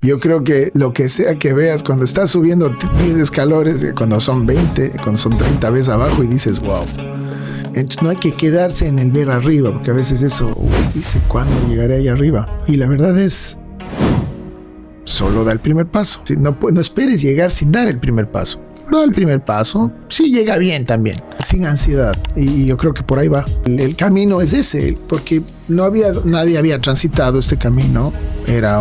Yo creo que lo que sea que veas, cuando estás subiendo 10 escalones, cuando son 20, cuando son 30 veces abajo y dices, wow. Entonces no hay que quedarse en el ver arriba, porque a veces eso, dice, ¿cuándo llegaré ahí arriba? Y la verdad es, solo da el primer paso. No esperes llegar sin dar el primer paso. Da el primer paso, sí llega bien también, sin ansiedad. Y yo creo que por ahí va. El camino es ese, porque nadie había transitado este camino. Era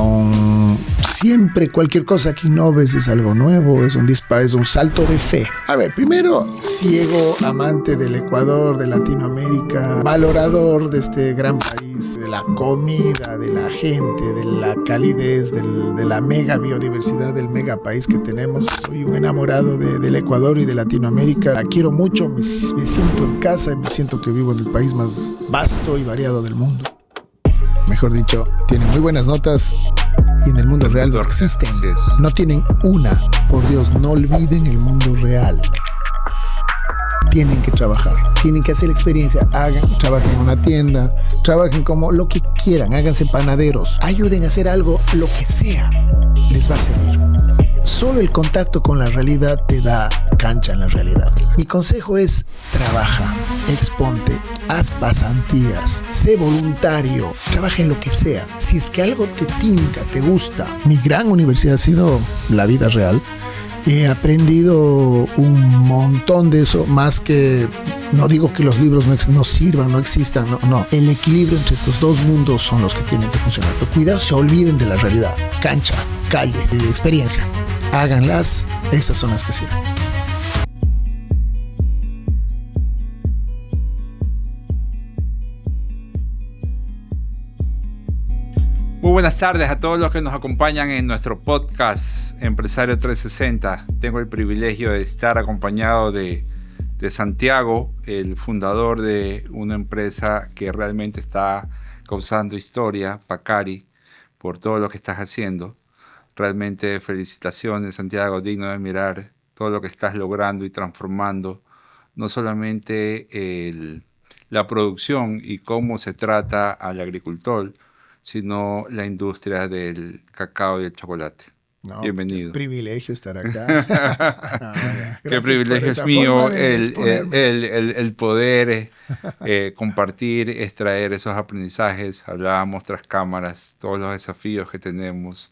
siempre cualquier cosa que innoves es algo nuevo, es un salto de fe. A ver, primero, ciego, amante del Ecuador, de Latinoamérica, valorador de este gran país, de la comida, de la gente, de la calidez, de la mega biodiversidad del mega país que tenemos. Soy un enamorado del Ecuador y de Latinoamérica. La quiero mucho, me siento en casa y me siento que vivo en el país más vasto y variado del mundo. Mejor dicho, tiene muy buenas notas y en el mundo real no existen. No tienen una. Por Dios, no olviden el mundo real. Tienen que trabajar, tienen que hacer experiencia. Trabajen en una tienda, trabajen como lo que quieran, háganse panaderos, ayuden a hacer algo, lo que sea, les va a servir. Solo el contacto con la realidad te da cancha en la realidad. Mi consejo es: trabaja, exponte, haz pasantías, sé voluntario, trabaja en lo que sea. Si es que algo te tinca, te gusta. Mi gran universidad ha sido la vida real. He aprendido un montón de eso, más que, no digo que los libros no sirvan, no existan, no. El equilibrio entre estos dos mundos son los que tienen que funcionar. Pero cuidado, se olviden de la realidad. Cancha, calle, experiencia. Háganlas, esas son las que sirven. Muy buenas tardes a todos los que nos acompañan en nuestro podcast Empresario 360. Tengo el privilegio de estar acompañado de Santiago, el fundador de una empresa que realmente está causando historia, Pacari, por todo lo que estás haciendo. Realmente felicitaciones, Santiago, digno de mirar todo lo que estás logrando y transformando, no solamente la producción y cómo se trata al agricultor, sino la industria del cacao y el chocolate. No, bienvenido. Qué privilegio estar acá. Qué privilegio es mío el poder compartir, extraer esos aprendizajes. Hablábamos tras cámaras, todos los desafíos que tenemos,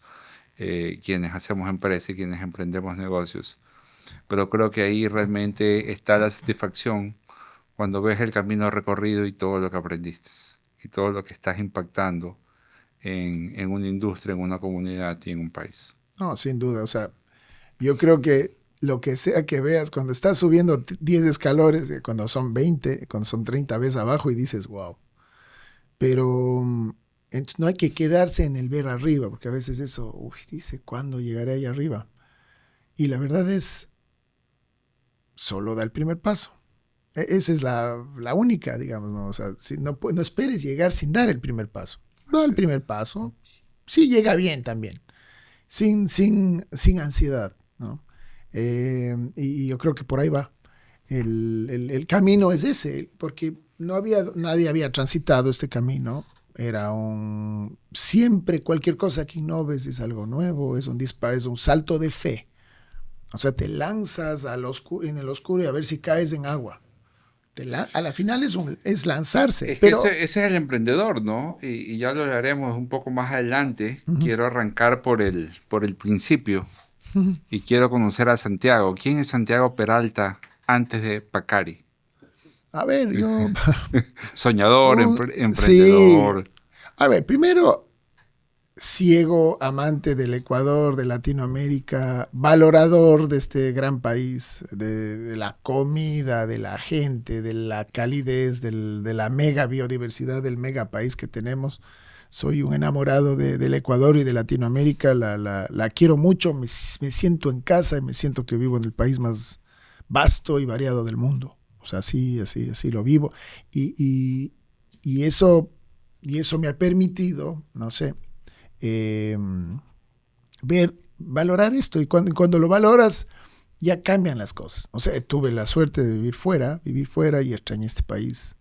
quienes hacemos empresas y quienes emprendemos negocios. Pero creo que ahí realmente está la satisfacción cuando ves el camino recorrido y todo lo que aprendiste y todo lo que estás impactando en una industria, en una comunidad y en un país. No, sin duda. O sea, yo creo que lo que sea que veas, cuando estás subiendo 10 escalones, cuando son 20, cuando son 30 veces abajo y dices, wow. Pero entonces no hay que quedarse en el ver arriba, porque a veces eso, dice, ¿cuándo llegaré ahí arriba? Y la verdad es, solo da el primer paso. Esa es la única, digamos, ¿no? O sea, no esperes llegar sin dar el primer paso. Da el primer paso, sí llega bien también, sin ansiedad, ¿no? Y yo creo que por ahí va. El camino es ese, porque nadie había transitado este camino. Era siempre cualquier cosa que innoves es algo nuevo, es un salto de fe. O sea, te lanzas en el oscuro y a ver si caes en agua. A la final es lanzarse. Pero ese es el emprendedor, ¿no? Y ya lo haremos un poco más adelante. Uh-huh. Quiero arrancar por el principio. Uh-huh. Y quiero conocer a Santiago. ¿Quién es Santiago Peralta antes de Pacari? A ver, yo... Soñador, emprendedor. Sí. A ver, primero, ciego, amante del Ecuador, de Latinoamérica, valorador de este gran país, de la comida, de la gente, de la calidez, de la mega biodiversidad del mega país que tenemos. Soy un enamorado del Ecuador y de Latinoamérica, la quiero mucho, me siento en casa y me siento que vivo en el país más vasto y variado del mundo. O sea, así lo vivo. Y eso me ha permitido, no sé, valorar esto, y cuando lo valoras ya cambian las cosas. O sea, tuve la suerte de vivir fuera y extrañé este país.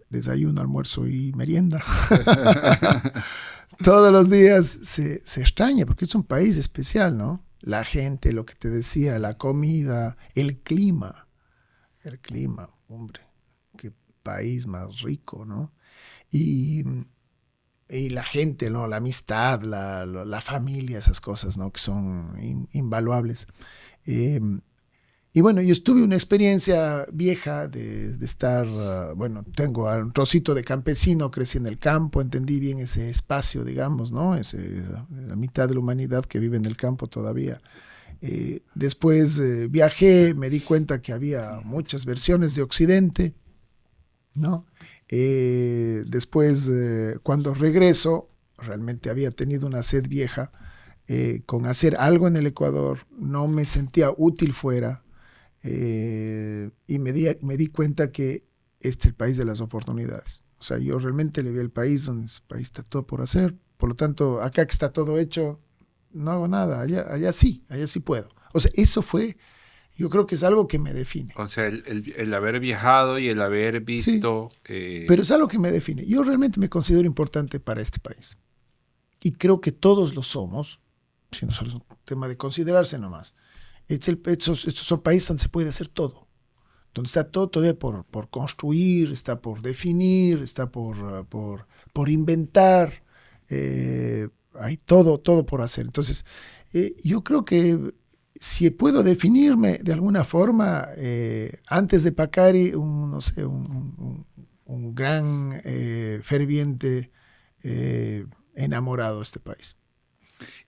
Desayuno, almuerzo y merienda. todos los días se extraña, porque es un país especial, ¿no? La gente, lo que te decía, la comida, el clima, hombre, qué país más rico, ¿no? Y la gente, ¿no? La amistad, la familia, esas cosas, ¿no? Que son invaluables. Y bueno, yo tuve una experiencia vieja de estar, tengo un trocito de campesino, crecí en el campo, entendí bien ese espacio, digamos, ¿no? La mitad de la humanidad que vive en el campo todavía. Después viajé, me di cuenta que había muchas versiones de Occidente, ¿no? Después, cuando regreso, realmente había tenido una sed vieja, con hacer algo en el Ecuador, no me sentía útil fuera. Y me di cuenta que este es el país de las oportunidades. O sea, yo realmente le veo el país donde ese país está todo por hacer. Por lo tanto, acá que está todo hecho, no hago nada. Allá sí puedo. O sea, eso fue, yo creo que es algo que me define. O sea, el haber viajado y el haber visto... Sí, pero es algo que me define. Yo realmente me considero importante para este país. Y creo que todos lo somos, si no solo es un tema de considerarse nomás. Estos son países donde se puede hacer todo, donde está todo todavía por construir, está por definir, está por inventar, hay todo por hacer. Entonces, yo creo que si puedo definirme de alguna forma, antes de Pacari, un gran, ferviente, enamorado de este país.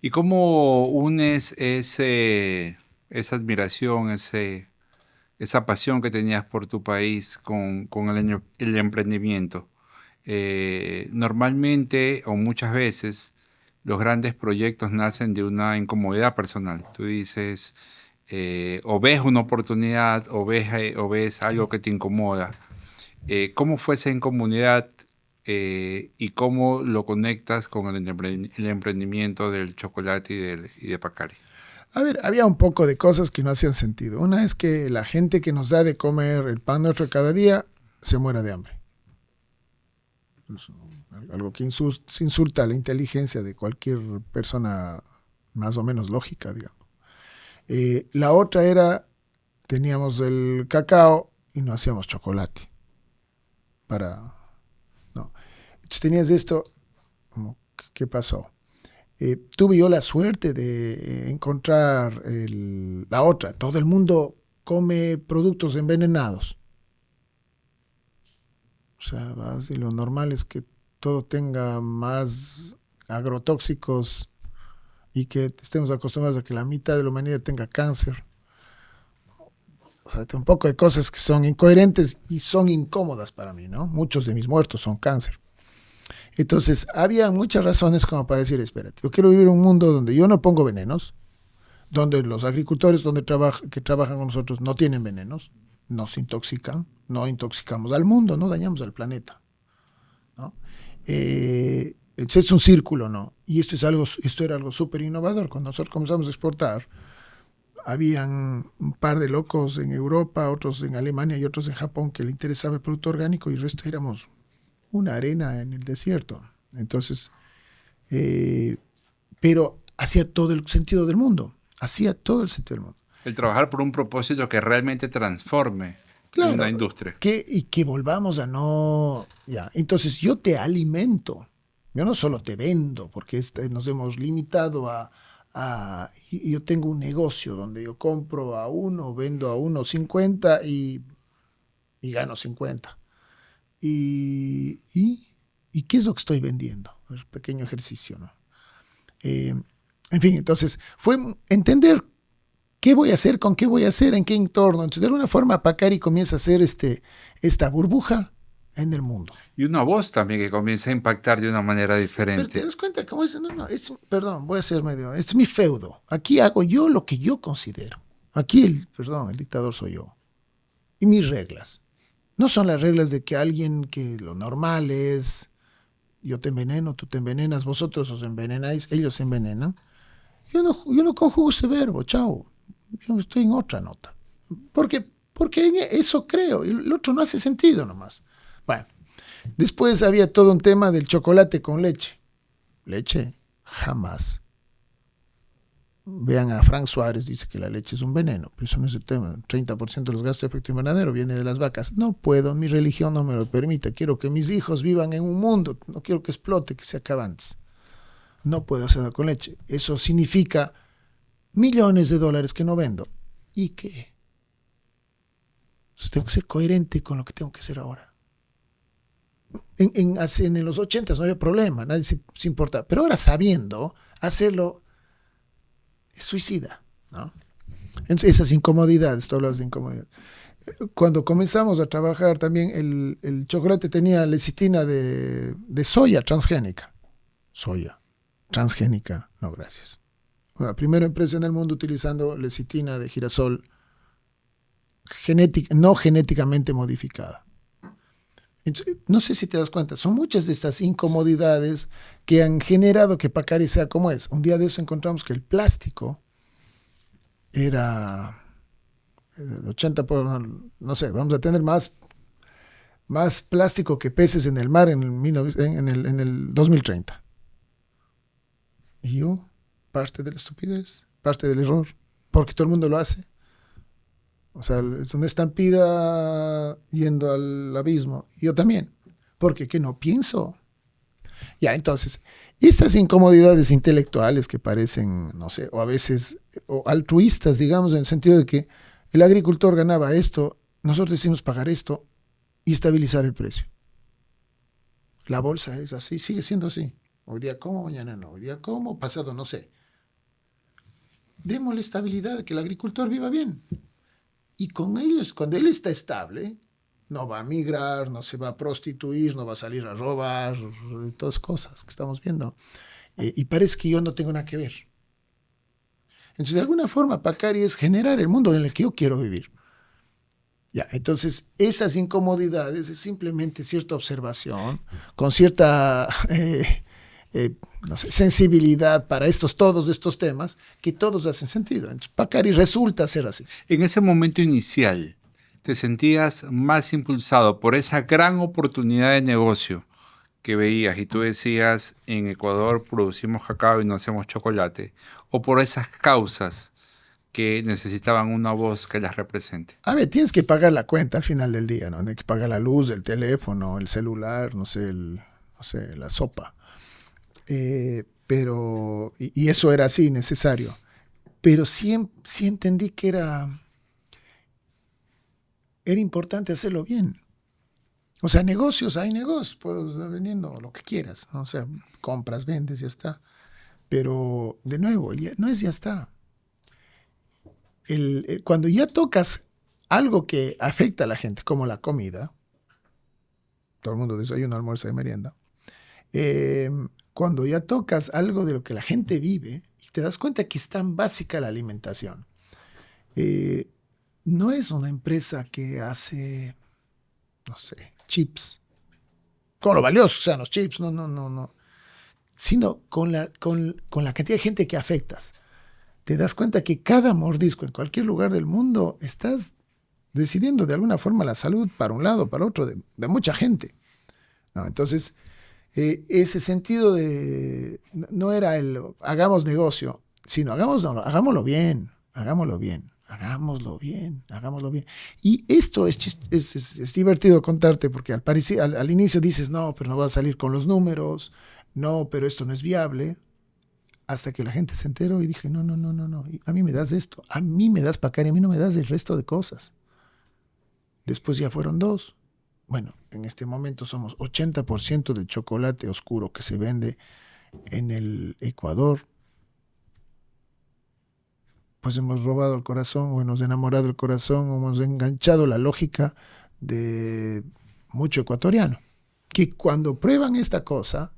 ¿Y cómo unes esa admiración, esa pasión que tenías por tu país con el emprendimiento? Normalmente o muchas veces los grandes proyectos nacen de una incomodidad personal. Tú dices, o ves una oportunidad o ves algo que te incomoda. ¿Cómo fue esa incomodidad y cómo lo conectas con el emprendimiento del chocolate y de Pacari? A ver, había un poco de cosas que no hacían sentido. Una es que la gente que nos da de comer el pan nuestro cada día se muera de hambre. Algo que insulta a la inteligencia de cualquier persona más o menos lógica, digamos. La otra era, teníamos el cacao y no hacíamos chocolate. No. Entonces tenías esto, ¿qué pasó? Tuve yo la suerte de encontrar la otra. Todo el mundo come productos envenenados. O sea, y lo normal es que todo tenga más agrotóxicos y que estemos acostumbrados a que la mitad de la humanidad tenga cáncer. O sea, un poco de cosas que son incoherentes y son incómodas para mí, ¿no? Muchos de mis muertos son cáncer. Entonces, había muchas razones como para decir, espérate, yo quiero vivir en un mundo donde yo no pongo venenos, donde los agricultores que trabajan con nosotros no tienen venenos, no se intoxican, no intoxicamos al mundo, no dañamos al planeta, ¿no? Es un círculo, ¿no? Y esto era algo súper innovador. Cuando nosotros comenzamos a exportar, habían un par de locos en Europa, otros en Alemania y otros en Japón que le interesaba el producto orgánico y el resto éramos una arena en el desierto. Entonces, pero hacía todo el sentido del mundo. El trabajar por un propósito que realmente transforme, claro, una industria. Y que volvamos a no... Ya. Entonces, yo te alimento. Yo no solo te vendo, porque nos hemos limitado yo tengo un negocio donde yo compro a uno, vendo a 1.50 y gano 50. ¿Y qué es lo que estoy vendiendo? Un pequeño ejercicio, ¿no? En fin, entonces fue entender qué voy a hacer, con qué voy a hacer, en qué entorno. Entonces, de alguna forma, Pacari comienza a hacer esta burbuja en el mundo. Y una voz también que comienza a impactar de una manera diferente. Pero te das cuenta cómo es, perdón, voy a ser medio, es mi feudo. Aquí hago yo lo que yo considero. Aquí el dictador soy yo. Y mis reglas. No son las reglas de que alguien que lo normal es yo te enveneno, tú te envenenas, vosotros os envenenáis, ellos se envenenan. Yo no conjugo ese verbo, chao. Yo estoy en otra nota. Porque en eso creo. El otro no hace sentido nomás. Bueno, después había todo un tema del chocolate con leche. Leche, jamás. Vean a Frank Suárez, dice que la leche es un veneno, pero eso no es el tema. 30% de los gases de efecto invernadero viene de las vacas. No puedo, mi religión no me lo permite. Quiero que mis hijos vivan en un mundo, no quiero que explote, que se acabe antes. No puedo hacerlo con leche. Eso significa millones de dólares que no vendo. ¿Y qué? Entonces tengo que ser coherente con lo que tengo que hacer ahora. En los 80 no había problema, nadie se importa. Pero ahora sabiendo hacerlo es suicida, ¿no? Entonces, esas incomodidades, tú hablabas de incomodidad. Cuando comenzamos a trabajar también, el chocolate tenía lecitina de soya transgénica. Soya transgénica, no gracias. La primera empresa en el mundo utilizando lecitina de girasol no genéticamente modificada. Entonces, no sé si te das cuenta, son muchas de estas incomodidades que han generado que Pacari sea como es. Un día de eso encontramos que el plástico era el 80 no sé, vamos a tener más plástico que peces en el mar en el 2030. Y yo, parte de la estupidez, parte del error, porque todo el mundo lo hace. O sea, es una estampida yendo al abismo. Yo también. Porque ¿qué no pienso? Ya, entonces, estas incomodidades intelectuales que parecen, no sé, o a veces o altruistas, digamos, en el sentido de que el agricultor ganaba esto, nosotros decimos pagar esto y estabilizar el precio. La bolsa es así, sigue siendo así. Hoy día como, mañana no. Hoy día como, pasado no sé. Démosle estabilidad, que el agricultor viva bien. Y con ellos, cuando él está estable, no va a migrar, no se va a prostituir, no va a salir a robar, todas cosas que estamos viendo. Y parece que yo no tengo nada que ver. Entonces, de alguna forma, Pacari es generar el mundo en el que yo quiero vivir. Ya, entonces, esas incomodidades es simplemente cierta observación, con cierta no sé, sensibilidad para todos estos temas, que todos hacen sentido. Entonces, Pacari resulta ser así. En ese momento inicial, ¿te sentías más impulsado por esa gran oportunidad de negocio que veías y tú decías, en Ecuador producimos cacao y no hacemos chocolate, o por esas causas que necesitaban una voz que las represente? A ver, tienes que pagar la cuenta al final del día, ¿no? Tienes que pagar la luz, el teléfono, el celular, no sé, la sopa. Pero eso era así, necesario. Pero sí entendí que era importante hacerlo bien. O sea, negocios, hay negocios, puedo estar vendiendo lo que quieras, ¿no? O sea, compras, vendes, ya está. Pero, de nuevo, no es ya está. Cuando ya tocas algo que afecta a la gente, como la comida, todo el mundo desayuna, almuerza y merienda, cuando ya tocas algo de lo que la gente vive y te das cuenta que es tan básica la alimentación, no es una empresa que hace, no sé, chips, con lo valiosos sean los chips, no, sino con la cantidad de gente que afectas. Te das cuenta que cada mordisco en cualquier lugar del mundo estás decidiendo de alguna forma la salud para un lado, para otro, de mucha gente, ¿no? Entonces, ese sentido de no era hagamos negocio, sino hagámoslo bien. Y esto es divertido contarte, porque al inicio dices, no, pero no vas a salir con los números, no, pero esto no es viable, hasta que la gente se enteró y dije, no, a mí me das esto, a mí me das Pacari, a mí no me das el resto de cosas. Después ya fueron 2. Bueno, en este momento somos 80% del chocolate oscuro que se vende en el Ecuador. Pues hemos robado el corazón, o hemos enamorado el corazón, o hemos enganchado la lógica de mucho ecuatoriano, que cuando prueban esta cosa,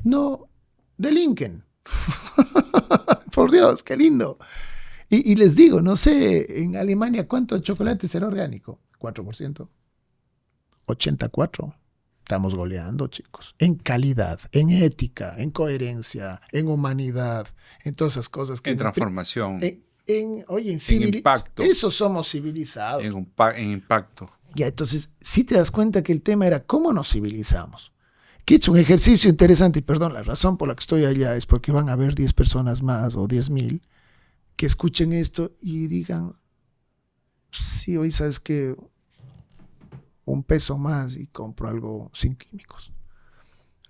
no delinquen. Por Dios, qué lindo. Y les digo, no sé, en Alemania, ¿cuánto chocolate será orgánico? 4%. 84%. Estamos goleando, chicos. En calidad, en ética, en coherencia, en humanidad, en todas esas cosas. En transformación. En impacto. Eso somos civilizados. En impacto. Ya, entonces, sí te das cuenta que el tema era cómo nos civilizamos. que es un ejercicio interesante, y perdón, la razón por la que estoy allá es porque van a haber 10 personas más o 10,000 que escuchen esto y digan, sí, hoy sabes que un peso más y compro algo sin químicos.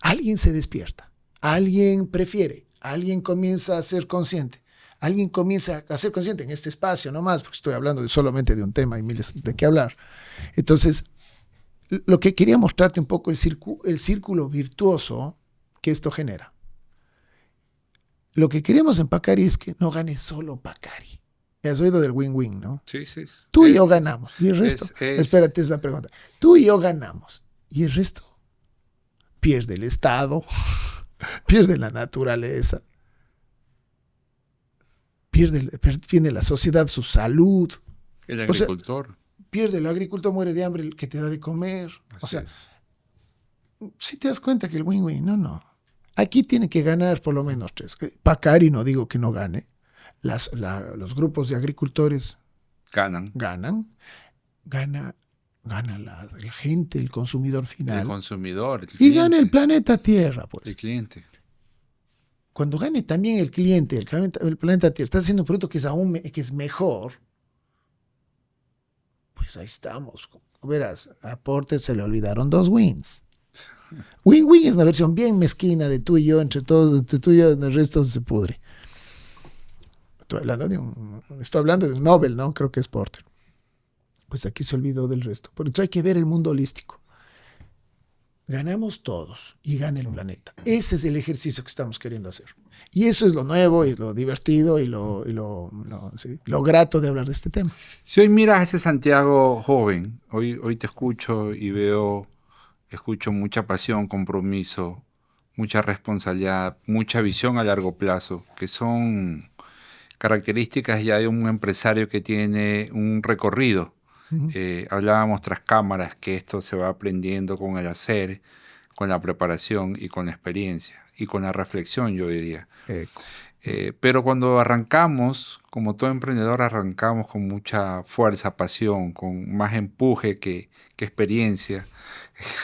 Alguien se despierta, alguien prefiere, alguien comienza a ser consciente, alguien comienza a ser consciente en este espacio nomás, porque estoy hablando solamente de un tema y miles de qué hablar. Entonces, lo que quería mostrarte un poco el círculo virtuoso que esto genera. Lo que queremos en Pacari es que no gane solo Pacari. Has oído del win-win, ¿no? Sí, sí. Tú y yo ganamos. Y el resto, espérate, es la pregunta. Tú y yo ganamos. Y el resto pierde el Estado, pierde la naturaleza, pierde la sociedad su salud. El agricultor. O sea, pierde el agricultor, muere de hambre el que te da de comer. Así o sea, es. Si te das cuenta que el win-win, no. Aquí tiene que ganar por lo menos 3. Pacari no digo que no gane. Los grupos de agricultores ganan. Gana la gente, el consumidor final. El consumidor, el cliente. Y gana el planeta Tierra, pues. El cliente. Cuando gane también el cliente, el planeta Tierra, está haciendo un producto que es mejor, pues ahí estamos. Verás, a Porter se le olvidaron 2 wins. Win-win es una versión bien mezquina de tú y yo, entre tú y yo, el resto se pudre. Estoy hablando de un Nobel, ¿no? Creo que es Porter. Pues aquí se olvidó del resto. Por eso hay que ver el mundo holístico. Ganamos todos y gana el planeta. Ese es el ejercicio que estamos queriendo hacer. Y eso es lo nuevo y lo divertido y lo grato de hablar de este tema. Si hoy miras a ese Santiago joven, hoy te escucho y escucho mucha pasión, compromiso, mucha responsabilidad, mucha visión a largo plazo, que son características ya de un empresario que tiene un recorrido. Uh-huh. Hablábamos tras cámaras que esto se va aprendiendo con el hacer, con la preparación y con la experiencia y con la reflexión, yo diría. Pero cuando arrancamos, como todo emprendedor, arrancamos con mucha fuerza, pasión, con más empuje que experiencia.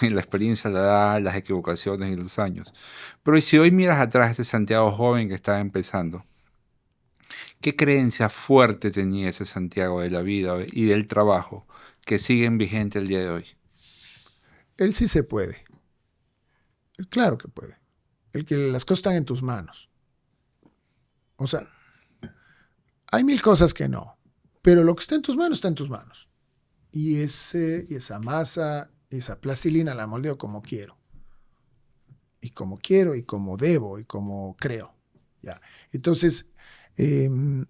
La experiencia la da las equivocaciones y los años. Pero si hoy miras atrás a ese Santiago joven que estaba empezando, ¿qué creencia fuerte tenía ese Santiago de la vida y del trabajo que siguen vigentes el día de hoy? Él sí se puede. Claro que puede. El que las cosas están en tus manos. O sea, hay 1000 cosas que no, pero lo que está en tus manos está en tus manos. Y esa masa, esa plastilina la moldeo como quiero. Y como debo, y como creo. ¿Ya? Entonces, el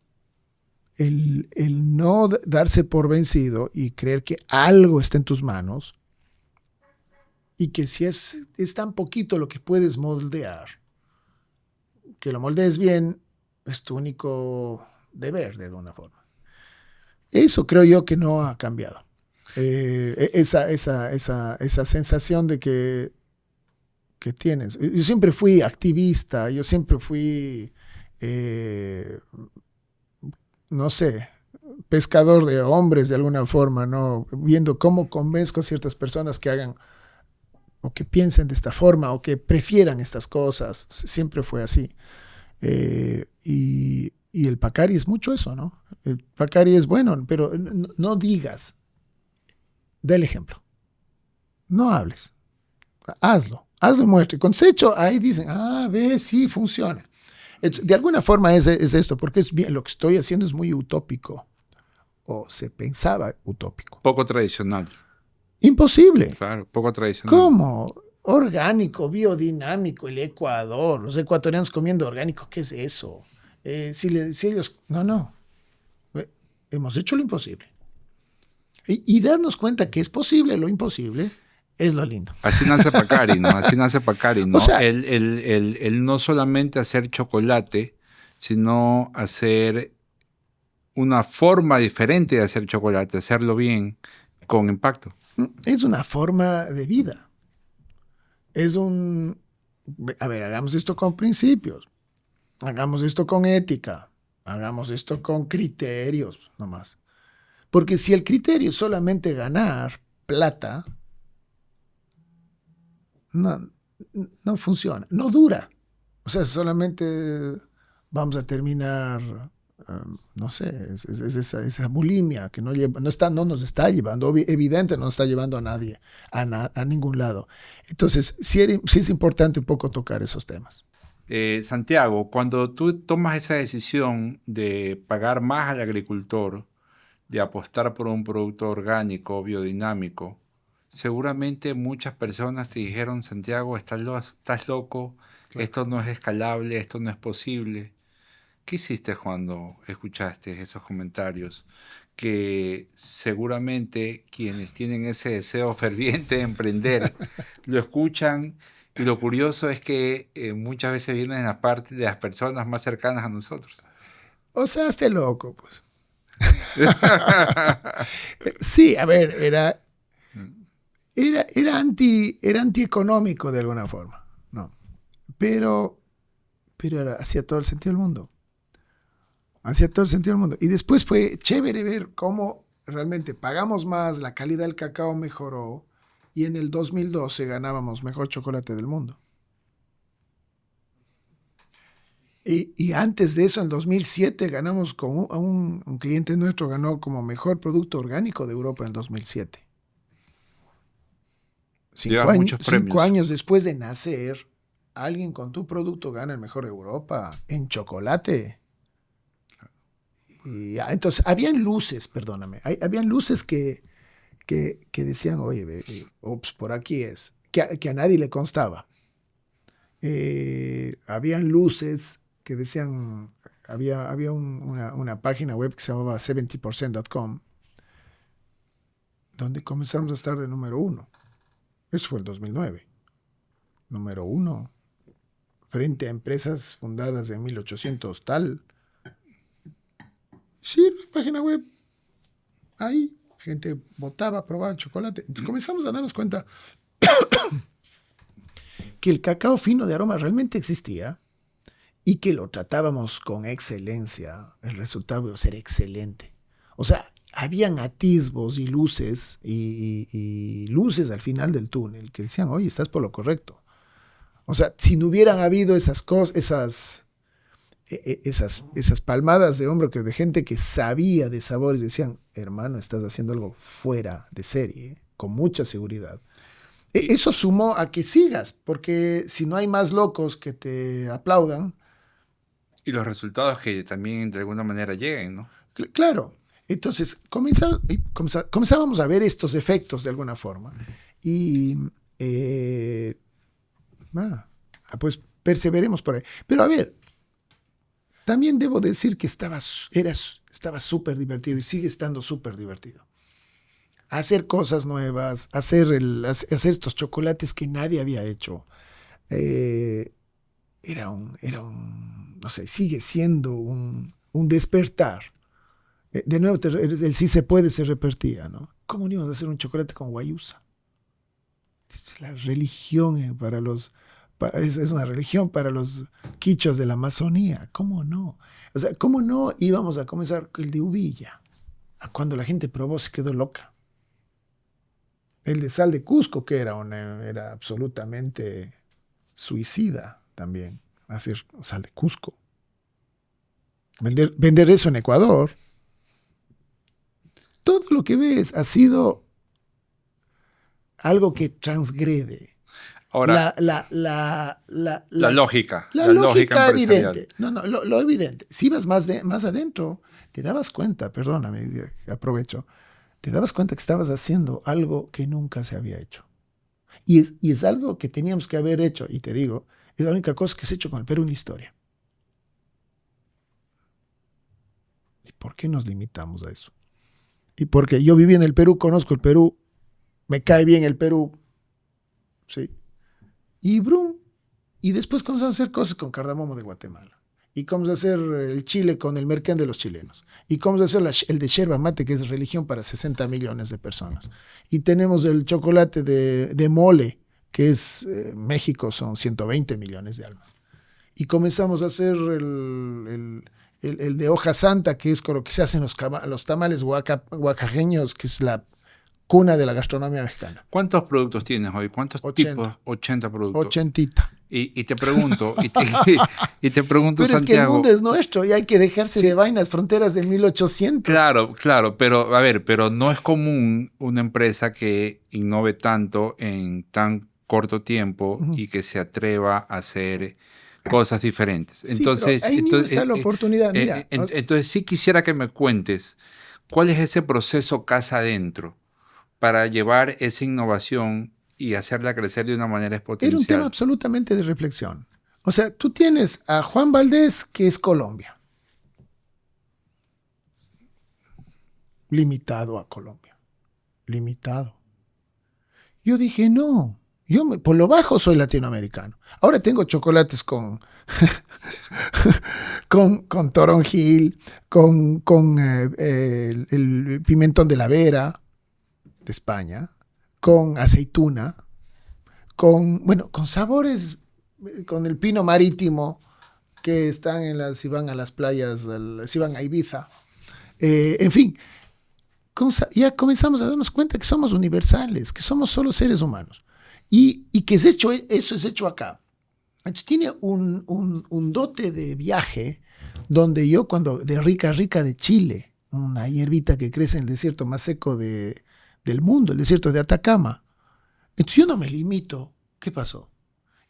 no darse por vencido y creer que algo está en tus manos y que si es tan poquito lo que puedes moldear, que lo moldees bien, es tu único deber de alguna forma. Eso creo yo que no ha cambiado. Esa sensación de que tienes. Yo siempre fui activista, yo siempre fui, no sé, pescador de hombres de alguna forma, ¿no? Viendo cómo convenzco a ciertas personas que hagan o que piensen de esta forma o que prefieran estas cosas. Siempre fue así. Y el Pacari es mucho eso, ¿no? El Pacari es bueno, pero no digas, da el ejemplo. No hables. Hazlo y muestre. Con hecho, ahí dicen, ve, sí, funciona. De alguna forma es esto, porque es bien, lo que estoy haciendo es muy utópico. O se pensaba utópico. Poco tradicional. Imposible. Claro, poco tradicional. ¿Cómo? Orgánico, biodinámico, el Ecuador, los ecuatorianos comiendo orgánico, ¿qué es eso? Si ellos... No. Hemos hecho lo imposible. Y darnos cuenta que es posible lo imposible es lo lindo. Así nace Pacari, ¿no? Así nace Pacari, ¿no? O sea, el no solamente hacer chocolate, sino hacer una forma diferente de hacer chocolate, hacerlo bien, con impacto. Es una forma de vida. Hagamos esto con principios, hagamos esto con ética, hagamos esto con criterios nomás. Porque si el criterio es solamente ganar plata, no, no funciona, no dura. O sea, solamente vamos a terminar, no sé, es esa bulimia que no nos está llevando, evidente, no nos está llevando a nadie, a ningún lado. Entonces, sí es importante un poco tocar esos temas. Santiago, cuando tú tomas esa decisión de pagar más al agricultor, de apostar por un producto orgánico, biodinámico, seguramente muchas personas te dijeron, Santiago, estás loco, Claro. esto no es escalable, esto no es posible. ¿Qué hiciste cuando escuchaste esos comentarios? Que seguramente quienes tienen ese deseo ferviente de emprender lo escuchan, y lo curioso es que muchas veces vienen en la parte de las personas más cercanas a nosotros. O sea, esté loco, pues. Sí, a ver, era antieconómico de alguna forma, ¿no? Pero hacía todo el sentido del mundo. Hacía todo el sentido del mundo. Y después fue chévere ver cómo realmente pagamos más, la calidad del cacao mejoró, y en el 2012 ganábamos mejor chocolate del mundo. Y antes de eso, en 2007, ganamos con un cliente nuestro, ganó como mejor producto orgánico de Europa en el 2007. Llevas muchos premios. 5 años después de nacer, alguien con tu producto gana el mejor de Europa en chocolate. Y entonces, habían luces, perdóname, habían luces que decían, oye, ups, por aquí es, que a nadie le constaba. Habían luces que decían, había una página web que se llamaba 70%.com, donde comenzamos a estar de número 1. Eso fue el 2009. Número 1, frente a empresas fundadas en 1800 tal. Sí, página web. Ahí, gente votaba, probaba chocolate. Entonces comenzamos a darnos cuenta que el cacao fino de aroma realmente existía y que lo tratábamos con excelencia. El resultado iba a ser excelente. O sea, habían atisbos y luces y luces al final del túnel que decían, oye, estás por lo correcto. O sea, si no hubieran habido esas cosas, esas palmadas de hombro de gente que sabía de sabores, decían, hermano, estás haciendo algo fuera de serie, con mucha seguridad. Eso sumó a que sigas, porque si no hay más locos que te aplaudan. Y los resultados que también de alguna manera lleguen, ¿no? Claro. Entonces comenzábamos a ver estos efectos de alguna forma. Y pues perseveremos por ahí. Pero a ver, también debo decir que estaba súper divertido y sigue estando súper divertido. Hacer cosas nuevas, hacer estos chocolates que nadie había hecho. Era un, no sé, sigue siendo un despertar. De nuevo, el sí se puede se repetía, ¿no? ¿Cómo no íbamos a hacer un chocolate con guayusa? Es la religión para los... Es una religión para los quichos de la Amazonía. ¿Cómo no? O sea, ¿cómo no íbamos a comenzar el de uvilla? Cuando la gente probó se quedó loca. El de sal de Cusco, que era absolutamente suicida también, hacer sal de Cusco. Vender eso en Ecuador. Todo lo que ves ha sido algo que transgrede. Ahora, la lógica. La lógica evidente. No, lo evidente. Si ibas más adentro, te dabas cuenta, perdóname, aprovecho, te dabas cuenta que estabas haciendo algo que nunca se había hecho. Y es algo que teníamos que haber hecho, y te digo, es la única cosa que se ha hecho con el Perú en la historia. ¿Y por qué nos limitamos a eso? Y porque yo viví en el Perú, conozco el Perú, me cae bien el Perú, ¿sí? Y después comenzamos a hacer cosas con cardamomo de Guatemala. Y comenzamos a hacer el chile con el merquén de los chilenos. Y comenzamos a hacer el de yerba mate, que es religión para 60 millones de personas. Y tenemos el chocolate de mole, que es México, son 120 millones de almas. Y comenzamos a hacer el de hoja santa, que es con lo que se hacen los tamales oaxaqueños, que es la cuna de la gastronomía mexicana. ¿Cuántos productos tienes hoy? ¿Cuántos 80. tipos? 80 productos. 80. Y te pregunto, y te pregunto, Pero Santiago. es que el mundo es nuestro y hay que dejarse de vainas, fronteras de 1800. Claro, pero a ver, pero no es común una empresa que innove tanto en tan corto tiempo y que se atreva a hacer cosas diferentes. Sí, Entonces, pero ahí mismo está la oportunidad. Mira, entonces sí quisiera que me cuentes cuál es ese proceso casa adentro para llevar esa innovación y hacerla crecer de una manera exponencial. era un tema absolutamente de reflexión. O sea, tú tienes a Juan Valdés, que es Colombia. Limitado a Colombia. Limitado. Yo dije, no. Por lo bajo soy latinoamericano. Ahora tengo chocolates con toronjil, con el pimentón de la Vera, de España, con aceituna, con sabores, con el pino marítimo, que están si van a las playas, si van a Ibiza. En fin, ya comenzamos a darnos cuenta que somos universales, que somos solo seres humanos. Y que eso es hecho acá. Entonces tiene un dote de viaje donde yo de rica de Chile, una hierbita que crece en el desierto más seco del mundo, el desierto de Atacama. Entonces yo no me limito. ¿Qué pasó?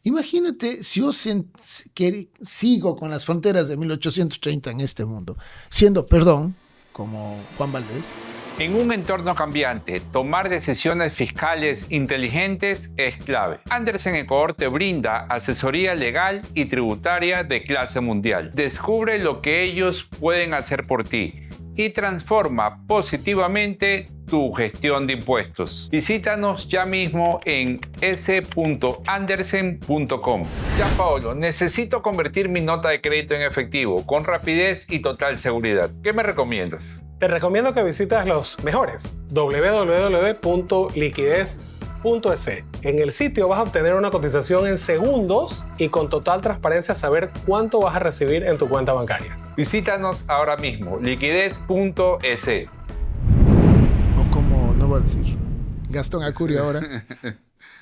Imagínate si yo sigo con las fronteras de 1830 en este mundo, siendo, como Juan Valdés. En un entorno cambiante, tomar decisiones fiscales inteligentes es clave. Andersen Ecuador te brinda asesoría legal y tributaria de clase mundial. Descubre lo que ellos pueden hacer por ti y transforma positivamente tu gestión de impuestos. Visítanos ya mismo en s.andersen.com. Gianpaolo, necesito convertir mi nota de crédito en efectivo con rapidez y total seguridad. ¿Qué me recomiendas? Te recomiendo que visites los mejores, www.liquidez.es. En el sitio vas a obtener una cotización en segundos y con total transparencia saber cuánto vas a recibir en tu cuenta bancaria. Visítanos ahora mismo, liquidez.es. O como, no voy a decir, Gastón Acurio ahora.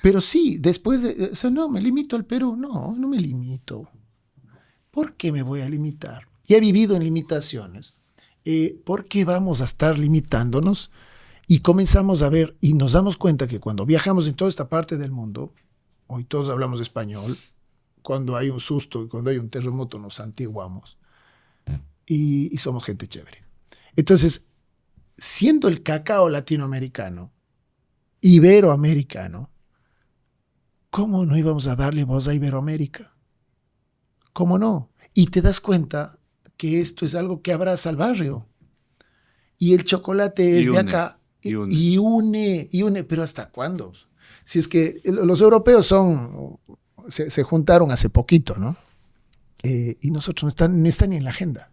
Pero sí, después no, me limito al Perú. No me limito. ¿Por qué me voy a limitar? Ya he vivido en limitaciones. ¿Por qué vamos a estar limitándonos? Y comenzamos a ver y nos damos cuenta que cuando viajamos en toda esta parte del mundo, hoy todos hablamos español, cuando hay un susto y cuando hay un terremoto nos santiguamos y somos gente chévere. Entonces, siendo el cacao latinoamericano, iberoamericano, ¿cómo no íbamos a darle voz a Iberoamérica? ¿Cómo no? Y te das cuenta que esto es algo que abraza al barrio. Y el chocolate es de acá. Y une. Pero ¿hasta cuándo? Si es que los europeos se juntaron hace poquito, ¿no? Y nosotros no están ni en la agenda.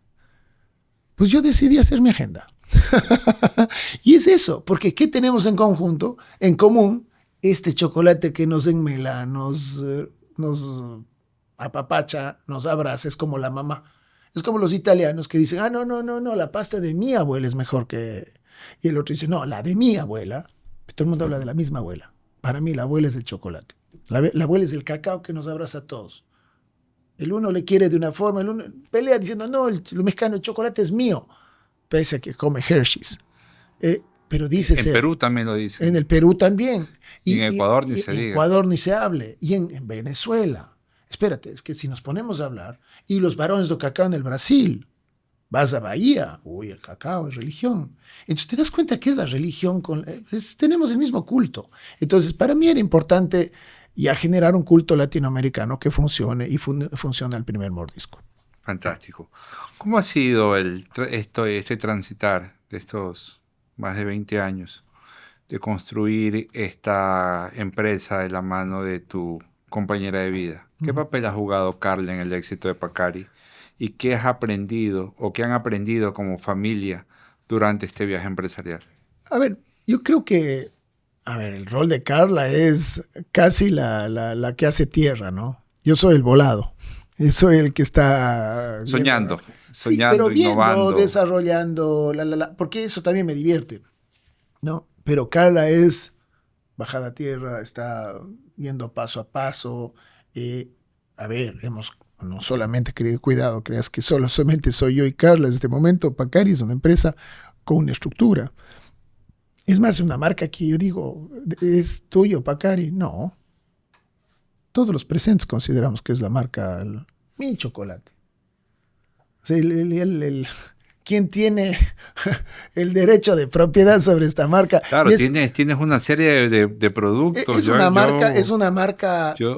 Pues yo decidí hacer mi agenda. Y es eso, porque ¿qué tenemos en común? Este chocolate que nos enmela, nos apapacha, nos abraza, es como la mamá. Es como los italianos que dicen, no, la pasta de mi abuela es mejor que... Y el otro dice, no, la de mi abuela. Todo el mundo habla de la misma abuela. Para mí la abuela es el chocolate. La abuela es el cacao que nos abraza a todos. El uno le quiere de una forma, el uno pelea diciendo, no, el mexicano, el chocolate es mío. Pese a que come Hershey's. Pero dice en Perú también lo dice. En el Perú también. Y en Ecuador ni se diga. En Ecuador ni se hable. Y en Venezuela. Espérate, es que si nos ponemos a hablar, y los varones do cacao en el Brasil, vas a Bahía, el cacao es religión. Entonces te das cuenta que es la religión, tenemos el mismo culto. Entonces para mí era importante ya generar un culto latinoamericano que funcione y funciona el primer mordisco. Fantástico. ¿Cómo ha sido este transitar de estos más de 20 años de construir esta empresa de la mano de tu compañera de vida? ¿Qué papel ha jugado Carla en el éxito de Pacari? ¿Y qué has aprendido o qué han aprendido como familia durante este viaje empresarial? A ver, yo creo que el rol de Carla es casi la que hace tierra, ¿no? Yo soy el volado. Yo soy el que está... Soñando, pero viendo, innovando. Desarrollando, porque eso también me divierte, ¿no? Pero Carla es bajada a tierra, está yendo paso a paso. A ver, no solamente querido, cuidado, creas que solamente soy yo y Carla en este momento. Pacari es una empresa con una estructura. Es más, una marca que yo digo, ¿es tuyo, Pacari? No. Todos los presentes consideramos que es la marca Mi Chocolate. O sea, ¿quién tiene el derecho de propiedad sobre esta marca? Claro, tienes una serie de productos. Es una marca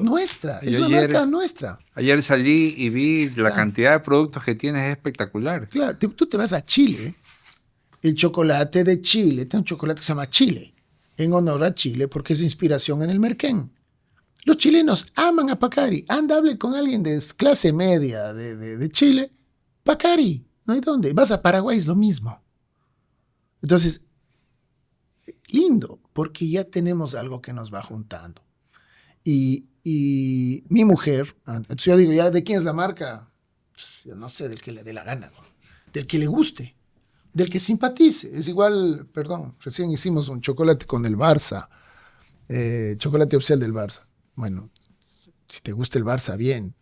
nuestra. Es una marca nuestra. Ayer salí y vi la cantidad de productos que tienes, es espectacular. Claro, tú te vas a Chile. El chocolate de Chile, tiene un chocolate que se llama Chile, en honor a Chile, porque es inspiración en el merquén. Los chilenos aman a Pacari. Anda, hable con alguien de clase media de Chile. Pacari, no hay dónde. Vas a Paraguay, es lo mismo. Entonces, lindo, porque ya tenemos algo que nos va juntando. Y mi mujer, entonces yo digo, ¿ya de quién es la marca? Pues, yo no sé, del que le dé la gana, ¿no? Del que le guste, del que simpatice. Es igual, perdón, recién hicimos un chocolate con el Barça, chocolate oficial del Barça. Bueno, si te gusta el Barça, bien.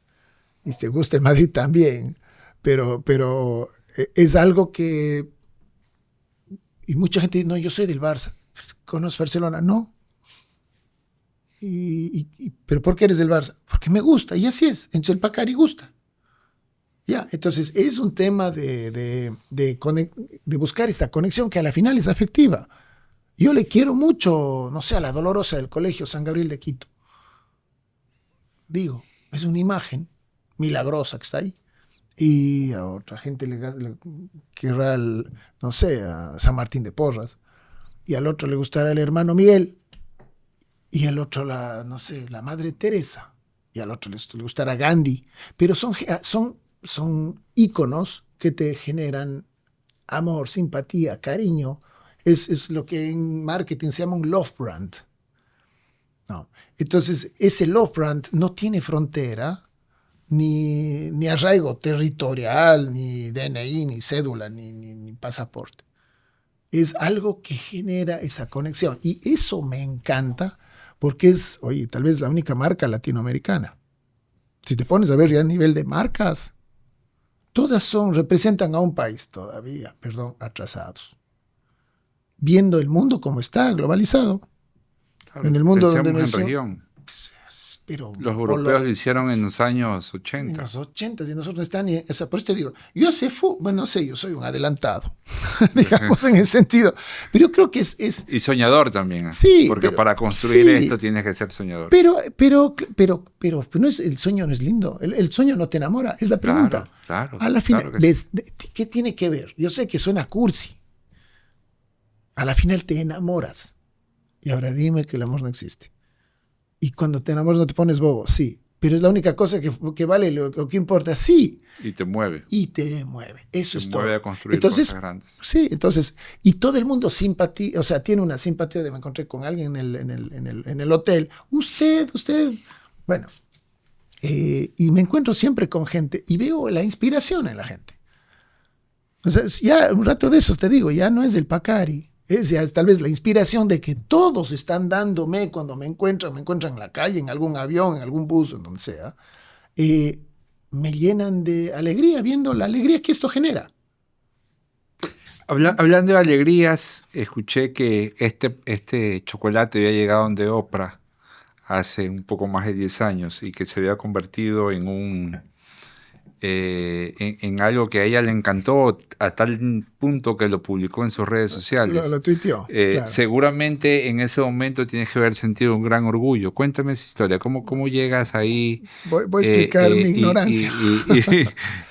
Y si te gusta el Madrid, también. Pero es algo que... Y mucha gente dice, no, yo soy del Barça. ¿Conoces Barcelona? No. ¿Pero por qué eres del Barça? Porque me gusta, y así es. Entonces el Pacari gusta. Ya, entonces es un tema de buscar esta conexión que a la final es afectiva. Yo le quiero mucho, no sé, a la Dolorosa del Colegio San Gabriel de Quito. Digo, es una imagen milagrosa que está ahí. Y a otra gente le querrá, no sé, a San Martín de Porras. Y al otro le gustará el hermano Miguel. Y al otro, no sé, la Madre Teresa. Y al otro le gustará Gandhi. Pero son íconos que te generan amor, simpatía, cariño. Es lo que en marketing se llama un love brand. No. Entonces, ese love brand no tiene frontera, ni arraigo territorial, ni DNI, ni cédula, ni pasaporte. Es algo que genera esa conexión. Y eso me encanta porque es, oye, tal vez la única marca latinoamericana. Si te pones a ver ya a nivel de marcas, todas representan a un país todavía, atrasados. Viendo el mundo como está, globalizado. Claro, en el mundo donde en región. Pero los europeos lo hicieron en los años 80. En los 80 y nosotros no están ni... por eso te digo, yo sé bueno, no sé, yo soy un adelantado, digamos, en ese sentido. Pero yo creo que es... Y soñador también. Sí. Porque para construir esto tienes que ser soñador. Pero no es, el sueño no es lindo. El sueño no te enamora, es la pregunta. Claro. A la final, claro sí. ¿Qué tiene que ver? Yo sé que suena cursi. A la final te enamoras. Y ahora dime que el amor no existe. Y cuando te enamoras no te pones bobo, sí. Pero es la única cosa que vale, lo que importa, sí. Y te mueve. Eso es todo. Te mueve a construir cosas grandes. Sí, entonces, y todo el mundo simpatía, o sea, tiene una simpatía de me encontré con alguien en el hotel. Usted. Bueno, y me encuentro siempre con gente y veo la inspiración en la gente. O sea, ya un rato de esos te digo, ya no es del Pacari. Es ya tal vez la inspiración de que todos están dándome cuando me encuentran en la calle, en algún avión, en algún bus, en donde sea, me llenan de alegría viendo la alegría que esto genera. Hablando de alegrías, escuché que este chocolate había llegado donde Oprah hace un poco más de 10 años y que se había convertido en algo que a ella le encantó a tal punto que lo publicó en sus redes sociales. Lo tuiteó. Claro. Seguramente en ese momento tienes que haber sentido un gran orgullo. Cuéntame esa historia. ¿Cómo llegas ahí? Voy a explicar mi ignorancia.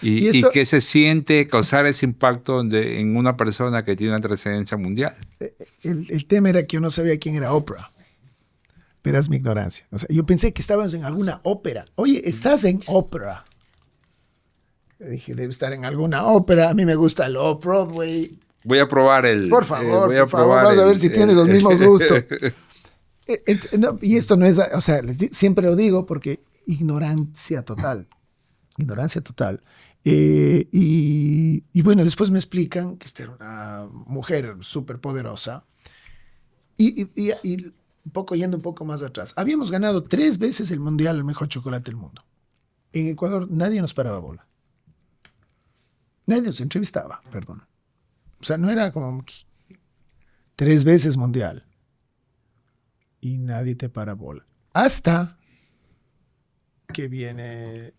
¿Y qué se siente causar ese impacto en una persona que tiene una trascendencia mundial? El tema era que yo no sabía quién era Oprah. Pero es mi ignorancia. O sea, yo pensé que estábamos en alguna ópera. Oye, estás en Oprah. Dije, debe estar en alguna ópera. A mí me gusta el Off-Broadway. Voy a probar Por favor, vamos a ver si tiene los mismos gustos. Y esto no es... O sea, siempre lo digo porque ignorancia total. Ignorancia total. Y bueno, después me explican que esta era una mujer súper poderosa Y un poco yendo un poco más atrás. Habíamos ganado 3 veces el mundial, el mejor chocolate del mundo. En Ecuador nadie nos paraba bola. Nadie nos entrevistaba, perdón. O sea, no era como 3 veces mundial. Y nadie te para bola. Hasta que viene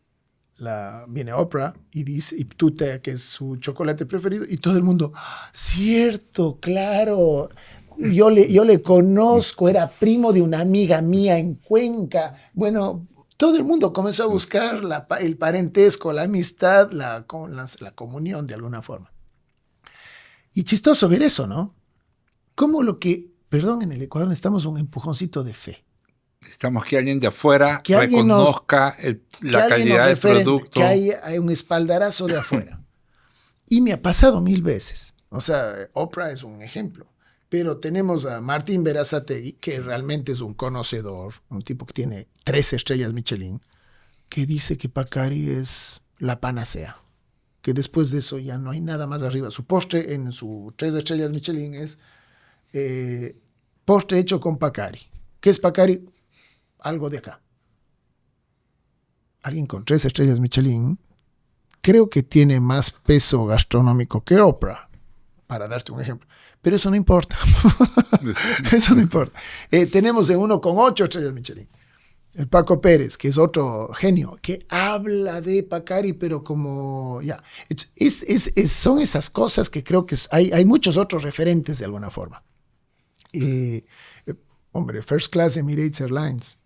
Oprah y dice, y tutea que es su chocolate preferido, y todo el mundo, cierto, claro, yo le conozco, era primo de una amiga mía en Cuenca. Bueno, todo el mundo comenzó a buscar el parentesco, la amistad, la comunión de alguna forma. Y chistoso ver eso, ¿no? Como en el Ecuador necesitamos un empujoncito de fe. Estamos que alguien de afuera Que reconozca la calidad del producto. Que hay un espaldarazo de afuera. Y me ha pasado 1000 veces. O sea, Oprah es un ejemplo. Pero tenemos a Martín Berazategui, que realmente es un conocedor, un tipo que tiene 3 estrellas Michelin, que dice que Pacari es la panacea. Que después de eso ya no hay nada más arriba. Su postre en su 3 estrellas Michelin es postre hecho con Pacari. ¿Qué es Pacari? Algo de acá. Alguien con 3 estrellas Michelin creo que tiene más peso gastronómico que Oprah, para darte un ejemplo. Pero eso no importa. Eso no importa. Tenemos uno con 8 estrellas Michelin. El Paco Pérez, que es otro genio, que habla de Pacari, pero como ya. Son esas cosas que creo que hay muchos otros referentes de alguna forma. Hombre, First Class Emirates Airlines.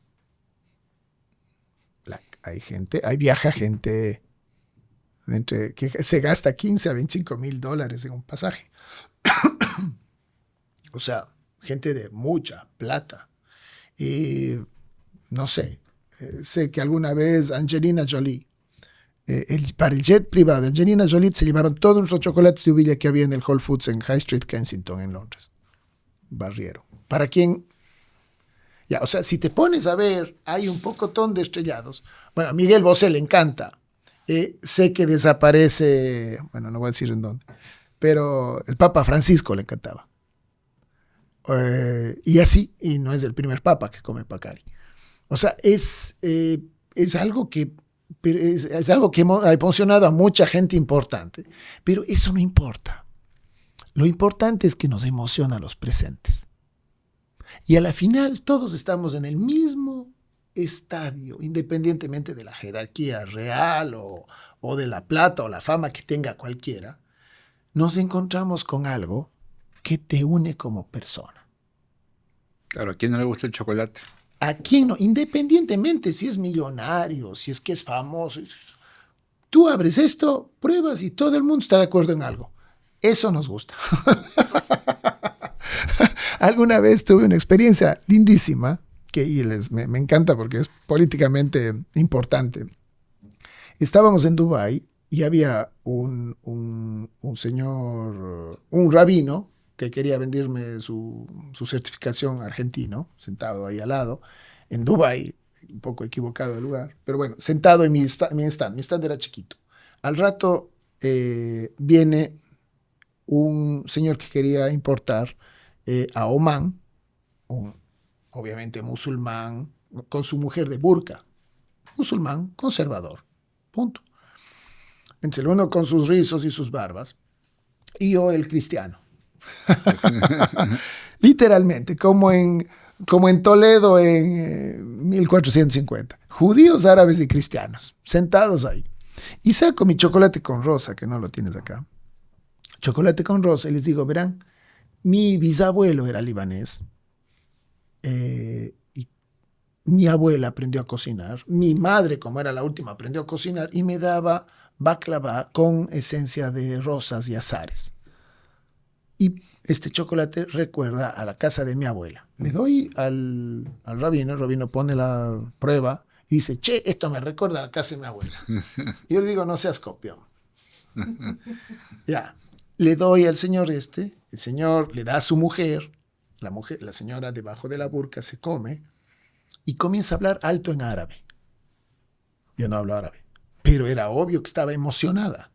Viaja gente que se gasta 15 a 25 mil dólares en un pasaje. O sea, gente de mucha plata. No sé, sé que alguna vez Angelina Jolie, para el jet privado de Angelina Jolie se llevaron todos los chocolates de uvilla que había en el Whole Foods en High Street, Kensington, en Londres. Barriero. ¿Para quién? Ya, o sea, si te pones a ver, hay un pocotón de estrellados. Bueno, a Miguel Bosé le encanta. Sé que desaparece, bueno, no voy a decir en dónde, pero el Papa Francisco le encantaba. Y así, y no es el primer papa que come Pacari. O sea, es algo que ha emocionado a mucha gente importante, pero eso no importa. Lo importante es que nos emociona a los presentes. Y a la final todos estamos en el mismo estadio, independientemente de la jerarquía real o de la plata o la fama que tenga cualquiera. Nos encontramos con algo que te une como persona. Claro, ¿a quién no le gusta el chocolate? ¿A quién no? Independientemente si es millonario, si es que es famoso. Tú abres esto, pruebas y todo el mundo está de acuerdo en algo. Eso nos gusta. Alguna vez tuve una experiencia lindísima, me encanta porque es políticamente importante. Estábamos en Dubái y había un señor, un rabino, que quería venderme su certificación argentino, sentado ahí al lado, en Dubái, un poco equivocado el lugar, pero bueno, sentado en mi stand era chiquito. Al rato viene un señor que quería importar a Omán, obviamente musulmán, con su mujer de burka, musulmán conservador, punto. Entre el uno con sus rizos y sus barbas, y yo el cristiano. Literalmente, como en Toledo en 1450. Judíos, árabes y cristianos, sentados ahí. Y saco mi chocolate con rosa, que no lo tienes acá. Chocolate con rosa, y les digo, verán, mi bisabuelo era libanés, y mi abuela aprendió a cocinar, mi madre, como era la última, aprendió a cocinar y me daba baklava con esencia de rosas y azares. Y este chocolate recuerda a la casa de mi abuela. Le doy al rabino, el rabino pone la prueba y dice, che, esto me recuerda a la casa de mi abuela. Y yo le digo, no seas copión. Ya, le doy al señor el señor le da a su mujer, la señora debajo de la burka se come y comienza a hablar alto en árabe. Yo no hablo árabe, pero era obvio que estaba emocionada.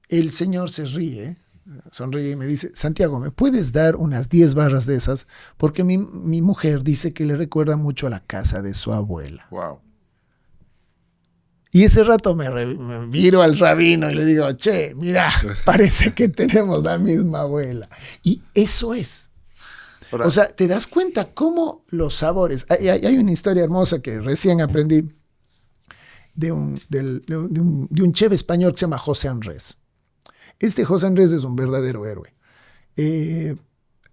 El señor se ríe sonríe y me dice, Santiago, ¿me puedes dar unas 10 barras de esas? Porque mi mujer dice que le recuerda mucho a la casa de su abuela. Wow. Y ese rato me viro al rabino y le digo, che, mira, parece que tenemos la misma abuela. Y eso es. O sea, te das cuenta cómo los sabores... Hay una historia hermosa que recién aprendí de un chef español que se llama José Andrés. Este José Andrés es un verdadero héroe.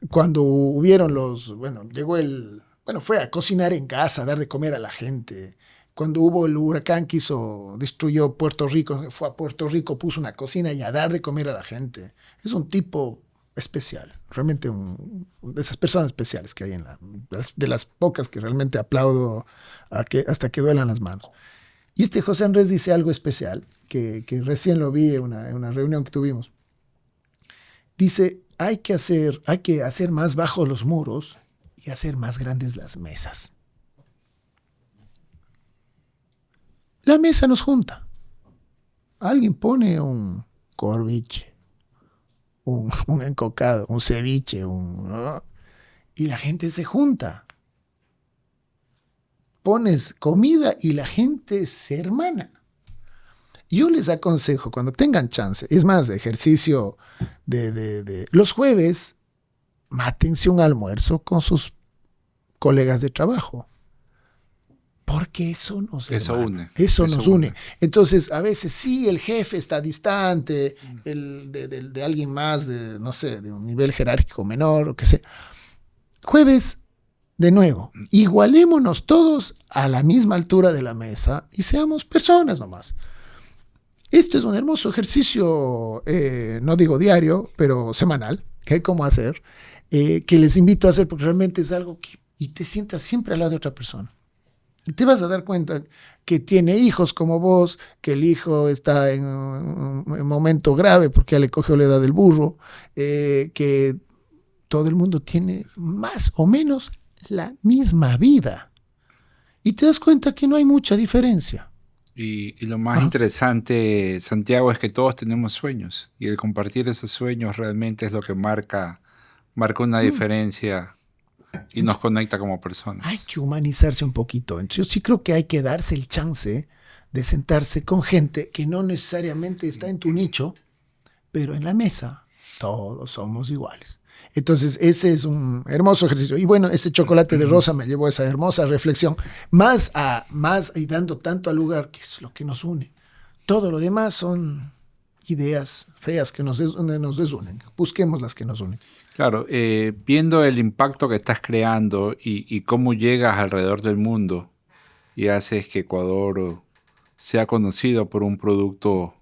Cuando hubieron fue a cocinar en casa, a dar de comer a la gente. Cuando hubo el huracán que destruyó Puerto Rico, fue a Puerto Rico, puso una cocina y a dar de comer a la gente. Es un tipo especial, realmente de esas personas especiales que hay de las pocas que realmente aplaudo hasta que duelan las manos. Y este José Andrés dice algo especial, que recién lo vi en una reunión que tuvimos. Dice, hay que hacer más bajos los muros y hacer más grandes las mesas. La mesa nos junta. Alguien pone un corviche, un encocado, un ceviche, y la gente se junta. Pones comida y la gente se hermana. Yo les aconsejo, cuando tengan chance, es más, ejercicio de los jueves, mátense un almuerzo con sus colegas de trabajo. Porque eso nos une. Eso nos une. Entonces, a veces sí, el jefe está distante, de alguien más, no sé, de un nivel jerárquico menor, o qué sé. Jueves, de nuevo, igualémonos todos a la misma altura de la mesa y seamos personas nomás. Esto es un hermoso ejercicio, no digo diario, pero semanal, que hay cómo hacer, que les invito a hacer porque realmente es algo y te sientas siempre al lado de otra persona. Y te vas a dar cuenta que tiene hijos como vos, que el hijo está en un momento grave porque ya le cogió la edad del burro, que todo el mundo tiene más o menos la misma vida. Y te das cuenta que no hay mucha diferencia. Y lo más interesante, Santiago, es que todos tenemos sueños. Y el compartir esos sueños realmente es lo que marca una diferencia. Y nos conecta como personas. Hay que humanizarse un poquito. Entonces, yo sí creo que hay que darse el chance de sentarse con gente que no necesariamente está en tu nicho, pero en la mesa todos somos iguales. Entonces, ese es un hermoso ejercicio. Y bueno, ese chocolate de rosa me llevó a esa hermosa reflexión. Más y dando tanto al lugar, que es lo que nos une. Todo lo demás son ideas feas que nos desunen. Busquemos las que nos unen. Claro, viendo el impacto que estás creando y cómo llegas alrededor del mundo y haces que Ecuador sea conocido por un producto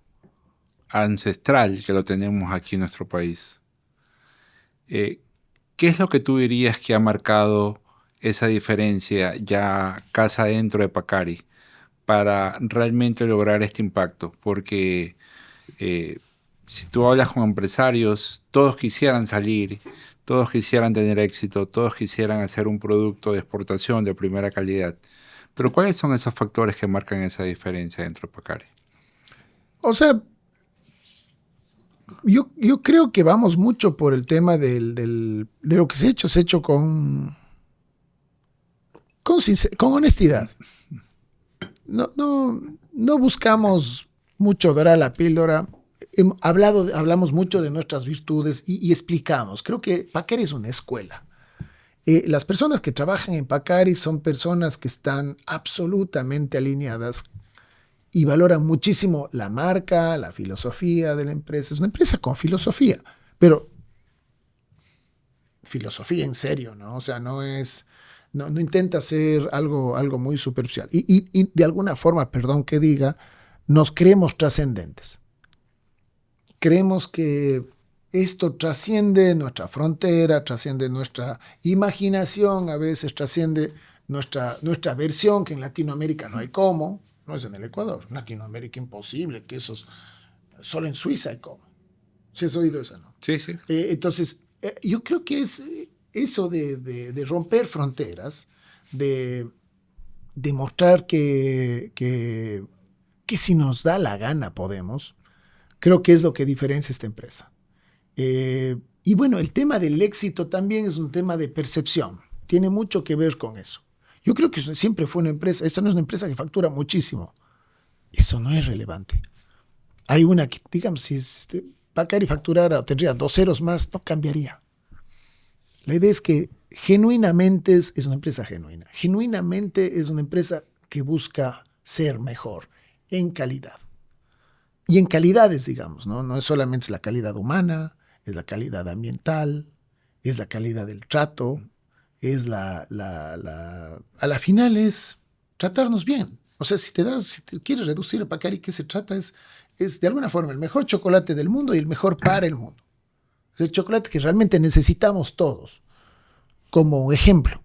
ancestral que lo tenemos aquí en nuestro país. ¿Qué es lo que tú dirías que ha marcado esa diferencia ya casa adentro de Pacari para realmente lograr este impacto? Porque si tú hablas con empresarios, todos quisieran salir, todos quisieran tener éxito, todos quisieran hacer un producto de exportación de primera calidad. Pero ¿cuáles son esos factores que marcan esa diferencia dentro de Pacari? O sea, yo creo que vamos mucho por el tema de lo que se ha hecho con honestidad. No buscamos mucho dorar la píldora. Hablamos mucho de nuestras virtudes y explicamos. Creo que Pacari es una escuela. Las personas que trabajan en Pacari son personas que están absolutamente alineadas y valoran muchísimo la marca, la filosofía de la empresa. Es una empresa con filosofía, pero filosofía en serio, ¿no? O sea, no intenta ser algo muy superficial. Y de alguna forma, perdón que diga, nos creemos trascendentes. Creemos que esto trasciende nuestra frontera, trasciende nuestra imaginación, a veces trasciende nuestra versión, que en Latinoamérica no hay cómo, no es en el Ecuador, en Latinoamérica imposible, que solo en Suiza hay cómo. ¿Sí has oído eso, no? Sí, sí. Entonces, yo creo que es eso de romper fronteras, de mostrar que si nos da la gana podemos. Creo que es lo que diferencia esta empresa. Y bueno, el tema del éxito también es un tema de percepción. Tiene mucho que ver con eso. Yo creo que siempre fue una empresa, esta no es una empresa que factura muchísimo. Eso no es relevante. Hay una que, digamos, si Pacari facturara o tendría 2 ceros más, no cambiaría. La idea es que genuinamente es una empresa genuina. Genuinamente es una empresa que busca ser mejor en calidad. Y en calidades, digamos, ¿no? No es solamente la calidad humana, es la calidad ambiental, es la calidad del trato, es a la final es tratarnos bien. O sea, si te quieres reducir a Pacari, ¿qué se trata? Es de alguna forma el mejor chocolate del mundo y el mejor para el mundo. Es el chocolate que realmente necesitamos todos. Como ejemplo,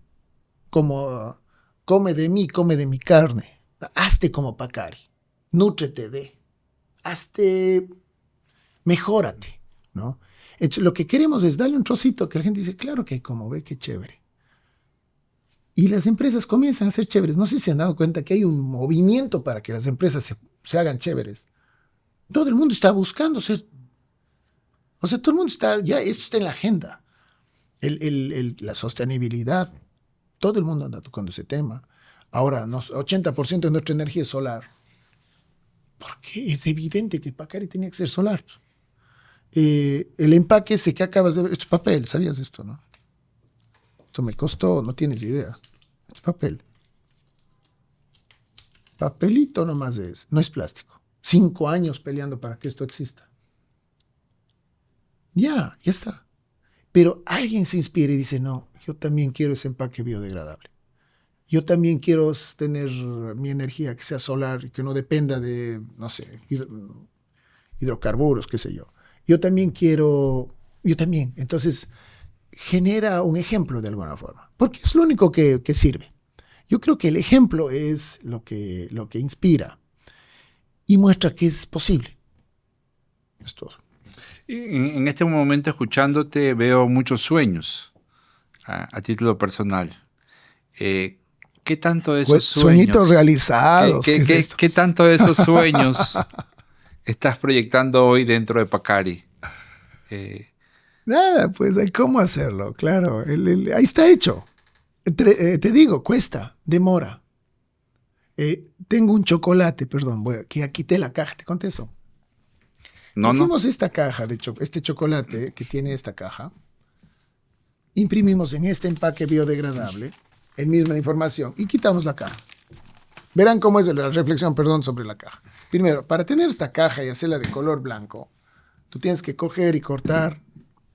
como come de mí, come de mi carne. Hazte como Pacari. Nútrete mejórate, ¿no? Entonces, lo que queremos es darle un trocito que la gente dice, claro que como ve, qué chévere. Y las empresas comienzan a ser chéveres. No sé si se han dado cuenta que hay un movimiento para que las empresas se hagan chéveres. Todo el mundo está buscando ser. O sea, todo el mundo está, ya esto está en la agenda. La sostenibilidad. Todo el mundo anda tocando ese tema. Ahora, 80% de nuestra energía es solar. ¿Por qué? Es evidente que el Pacari tenía que ser solar. El empaque ese que acabas de ver, esto es papel, ¿sabías esto, no? Esto me costó, no tienes idea. Es papel. Papelito nomás es, no es plástico. 5 años peleando para que esto exista. Ya está. Pero alguien se inspira y dice, no, yo también quiero ese empaque biodegradable. Yo también quiero tener mi energía que sea solar y que no dependa de, no sé, hidrocarburos, qué sé yo. Yo también. Entonces, genera un ejemplo de alguna forma, porque es lo único que sirve. Yo creo que el ejemplo es lo que inspira y muestra que es posible. Es todo. En este momento, escuchándote, veo muchos sueños a título personal. ¿Qué tanto de esos sueños? Sueñitos realizados. ¿Qué tanto de esos sueños estás proyectando hoy dentro de Pacari? Nada, pues hay cómo hacerlo, claro. Ahí está hecho. Te digo, cuesta, demora. Tengo un chocolate, perdón, que quité la caja, ¿te conté eso? Cogimos esta caja, este chocolate que tiene esta caja, imprimimos en este empaque biodegradable, en misma información, y quitamos la caja. Verán cómo es la reflexión, sobre la caja. Primero, para tener esta caja y hacerla de color blanco, tú tienes que coger y cortar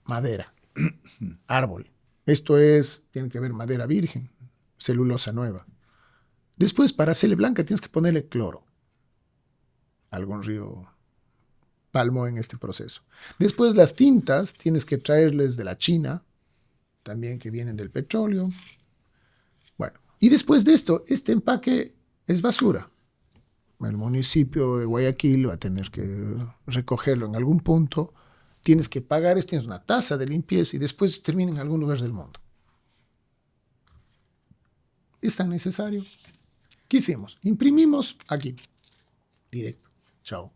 madera, árbol. Esto tiene que ver madera virgen, celulosa nueva. Después, para hacerle blanca, tienes que ponerle cloro. Algún río palmó en este proceso. Después, las tintas tienes que traerles de la China, también que vienen del petróleo. Bueno, y después de esto, este empaque es basura. El municipio de Guayaquil va a tener que recogerlo en algún punto. Tienes que pagar esto, tienes una tasa de limpieza y después termina en algún lugar del mundo. ¿Es tan necesario? ¿Qué hicimos? Imprimimos aquí, directo. Chao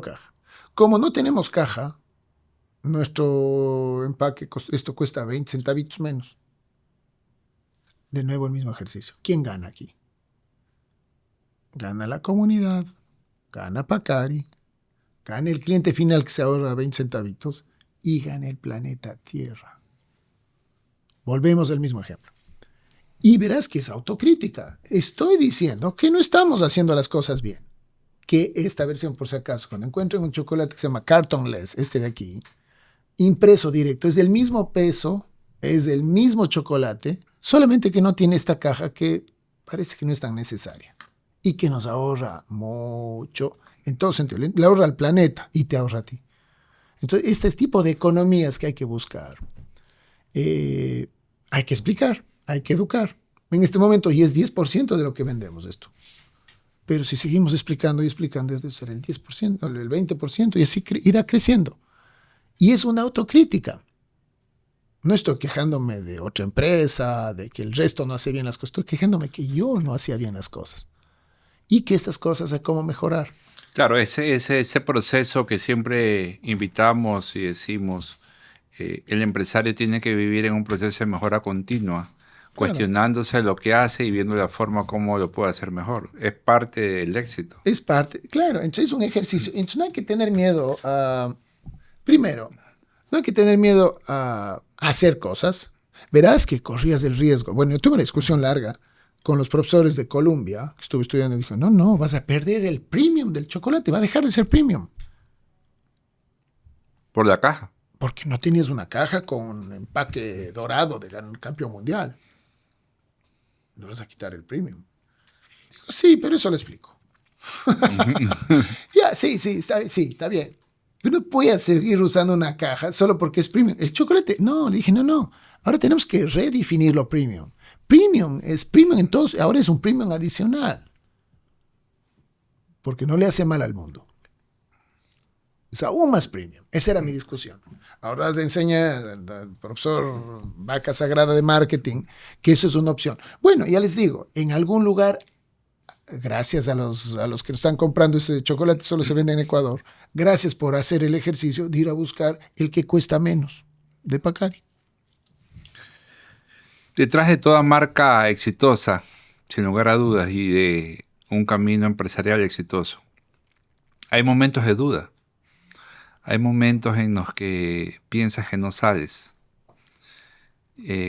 caja. Como no tenemos caja, nuestro empaque, esto cuesta 20 centavitos menos. De nuevo el mismo ejercicio. ¿Quién gana aquí? Gana la comunidad, gana Pacari, gana el cliente final que se ahorra 20 centavitos y gana el planeta Tierra. Volvemos al mismo ejemplo. Y verás que es autocrítica. Estoy diciendo que no estamos haciendo las cosas bien. Que esta versión, por si acaso, cuando encuentren un chocolate que se llama Cartonless, este de aquí, impreso directo, es del mismo peso, es del mismo chocolate, solamente que no tiene esta caja que parece que no es tan necesaria y que nos ahorra mucho, en todo sentido, le ahorra al planeta y te ahorra a ti. Entonces, este tipo de economías que hay que buscar, hay que explicar, hay que educar. En este momento, y es 10% de lo que vendemos esto. Pero si seguimos explicando y explicando, debe ser el 10%, el 20%, y así irá creciendo. Y es una autocrítica. No estoy quejándome de otra empresa, de que el resto no hace bien las cosas. Estoy quejándome que yo no hacía bien las cosas. Y que estas cosas hay cómo mejorar. Claro, ese proceso que siempre invitamos y decimos, el empresario tiene que vivir en un proceso de mejora continua, cuestionándose lo que hace y viendo la forma como lo puede hacer mejor. Es parte del éxito. Es parte, claro, entonces es un ejercicio. Entonces no hay que tener miedo a, primero, no hay que tener miedo a hacer cosas. Verás que corrías el riesgo. Bueno, yo tuve una discusión larga con los profesores de Columbia, que estuve estudiando, y dije, no, vas a perder el premium del chocolate, va a dejar de ser premium. Por la caja. Porque no tenías una caja con un empaque dorado del campeón mundial. Le vas a quitar el premium. Digo, sí, pero eso lo explico. Ya, sí, está bien. Pero no voy a seguir usando una caja solo porque es premium. El chocolate, no, le dije, no. Ahora tenemos que redefinir lo premium. Premium es premium, entonces ahora es un premium adicional. Porque no le hace mal al mundo. Es aún más premium. Esa era mi discusión. Ahora le enseña el profesor Vaca Sagrada de Marketing que eso es una opción. Bueno, ya les digo, en algún lugar, gracias a los que están comprando ese chocolate, solo se vende en Ecuador, gracias por hacer el ejercicio de ir a buscar el que cuesta menos de Pacari. Detrás de toda marca exitosa, sin lugar a dudas, y de un camino empresarial exitoso, hay momentos de duda. Hay momentos en los que piensas que no sales.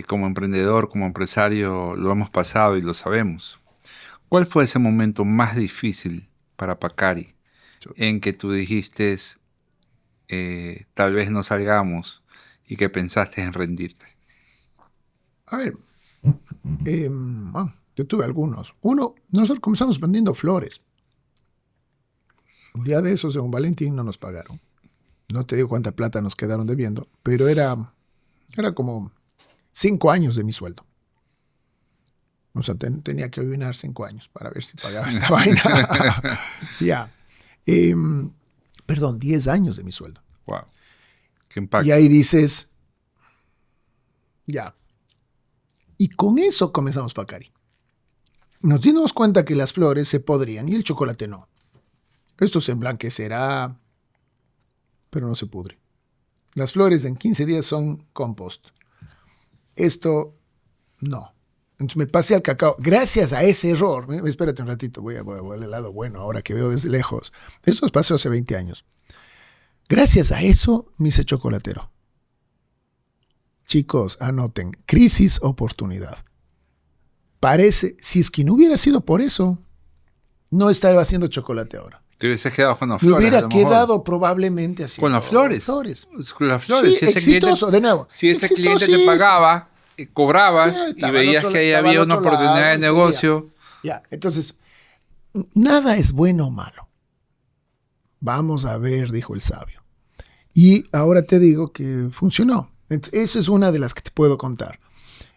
Como emprendedor, como empresario, lo hemos pasado y lo sabemos. ¿Cuál fue ese momento más difícil para Pacari en que tú dijiste, tal vez no salgamos y que pensaste en rendirte? A ver, yo tuve algunos. Uno, nosotros comenzamos vendiendo flores. Un día de esos, en un Valentín, no nos pagaron. No te digo cuánta plata nos quedaron debiendo, pero era como 5 años de mi sueldo. O sea, tenía que adivinar 5 años para ver si pagaba esta vaina. Ya. Perdón, 10 años de mi sueldo. Wow. Qué impacto. Y ahí dices, ya. Y con eso comenzamos Pacari. Nos dimos cuenta que las flores se podrían y el chocolate no. Esto se emblanquecerá, pero no se pudre. Las flores en 15 días son compost. Esto no. Entonces me pasé al cacao. Gracias a ese error, espérate un ratito, voy al lado bueno ahora que veo desde lejos. Esto pasó hace 20 años. Gracias a eso me hice chocolatero. Chicos, anoten, crisis, oportunidad. Parece, si es que no hubiera sido por eso, no estaría haciendo chocolate ahora. Te hubieses quedado con las Me flores. hubiera quedado probablemente así. Con las flores. Con las flores. Sí, exitoso, de nuevo. Si ese cliente te pagaba, cobrabas y veías que ahí había una oportunidad de negocio. Ya, entonces, nada es bueno o malo. Vamos a ver, dijo el sabio. Y ahora te digo que funcionó. Esa es una de las que te puedo contar.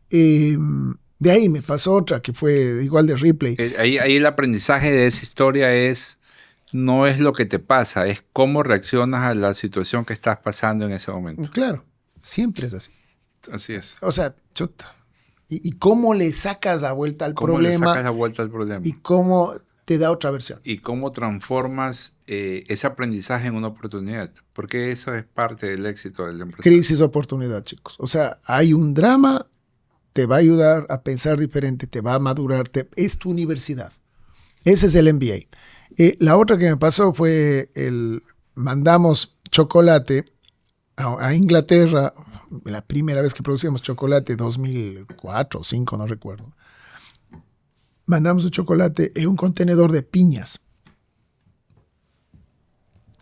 De ahí me pasó otra que fue igual de Ripley. Ahí el aprendizaje de esa historia no es lo que te pasa, es cómo reaccionas a la situación que estás pasando en ese momento. Claro, siempre es así. Así es. O sea, chuta. Y cómo le sacas la vuelta al problema. ¿Cómo le sacas la vuelta al problema? Y cómo te da otra versión. Y cómo transformas ese aprendizaje en una oportunidad. Porque eso es parte del éxito del empresario. Crisis, oportunidad, chicos. O sea, hay un drama, te va a ayudar a pensar diferente, te va a madurar, es tu universidad. Ese es el MBA. La otra que me pasó fue mandamos chocolate a Inglaterra, la primera vez que producimos chocolate, 2004 o 2005, no recuerdo. Mandamos el chocolate en un contenedor de piñas.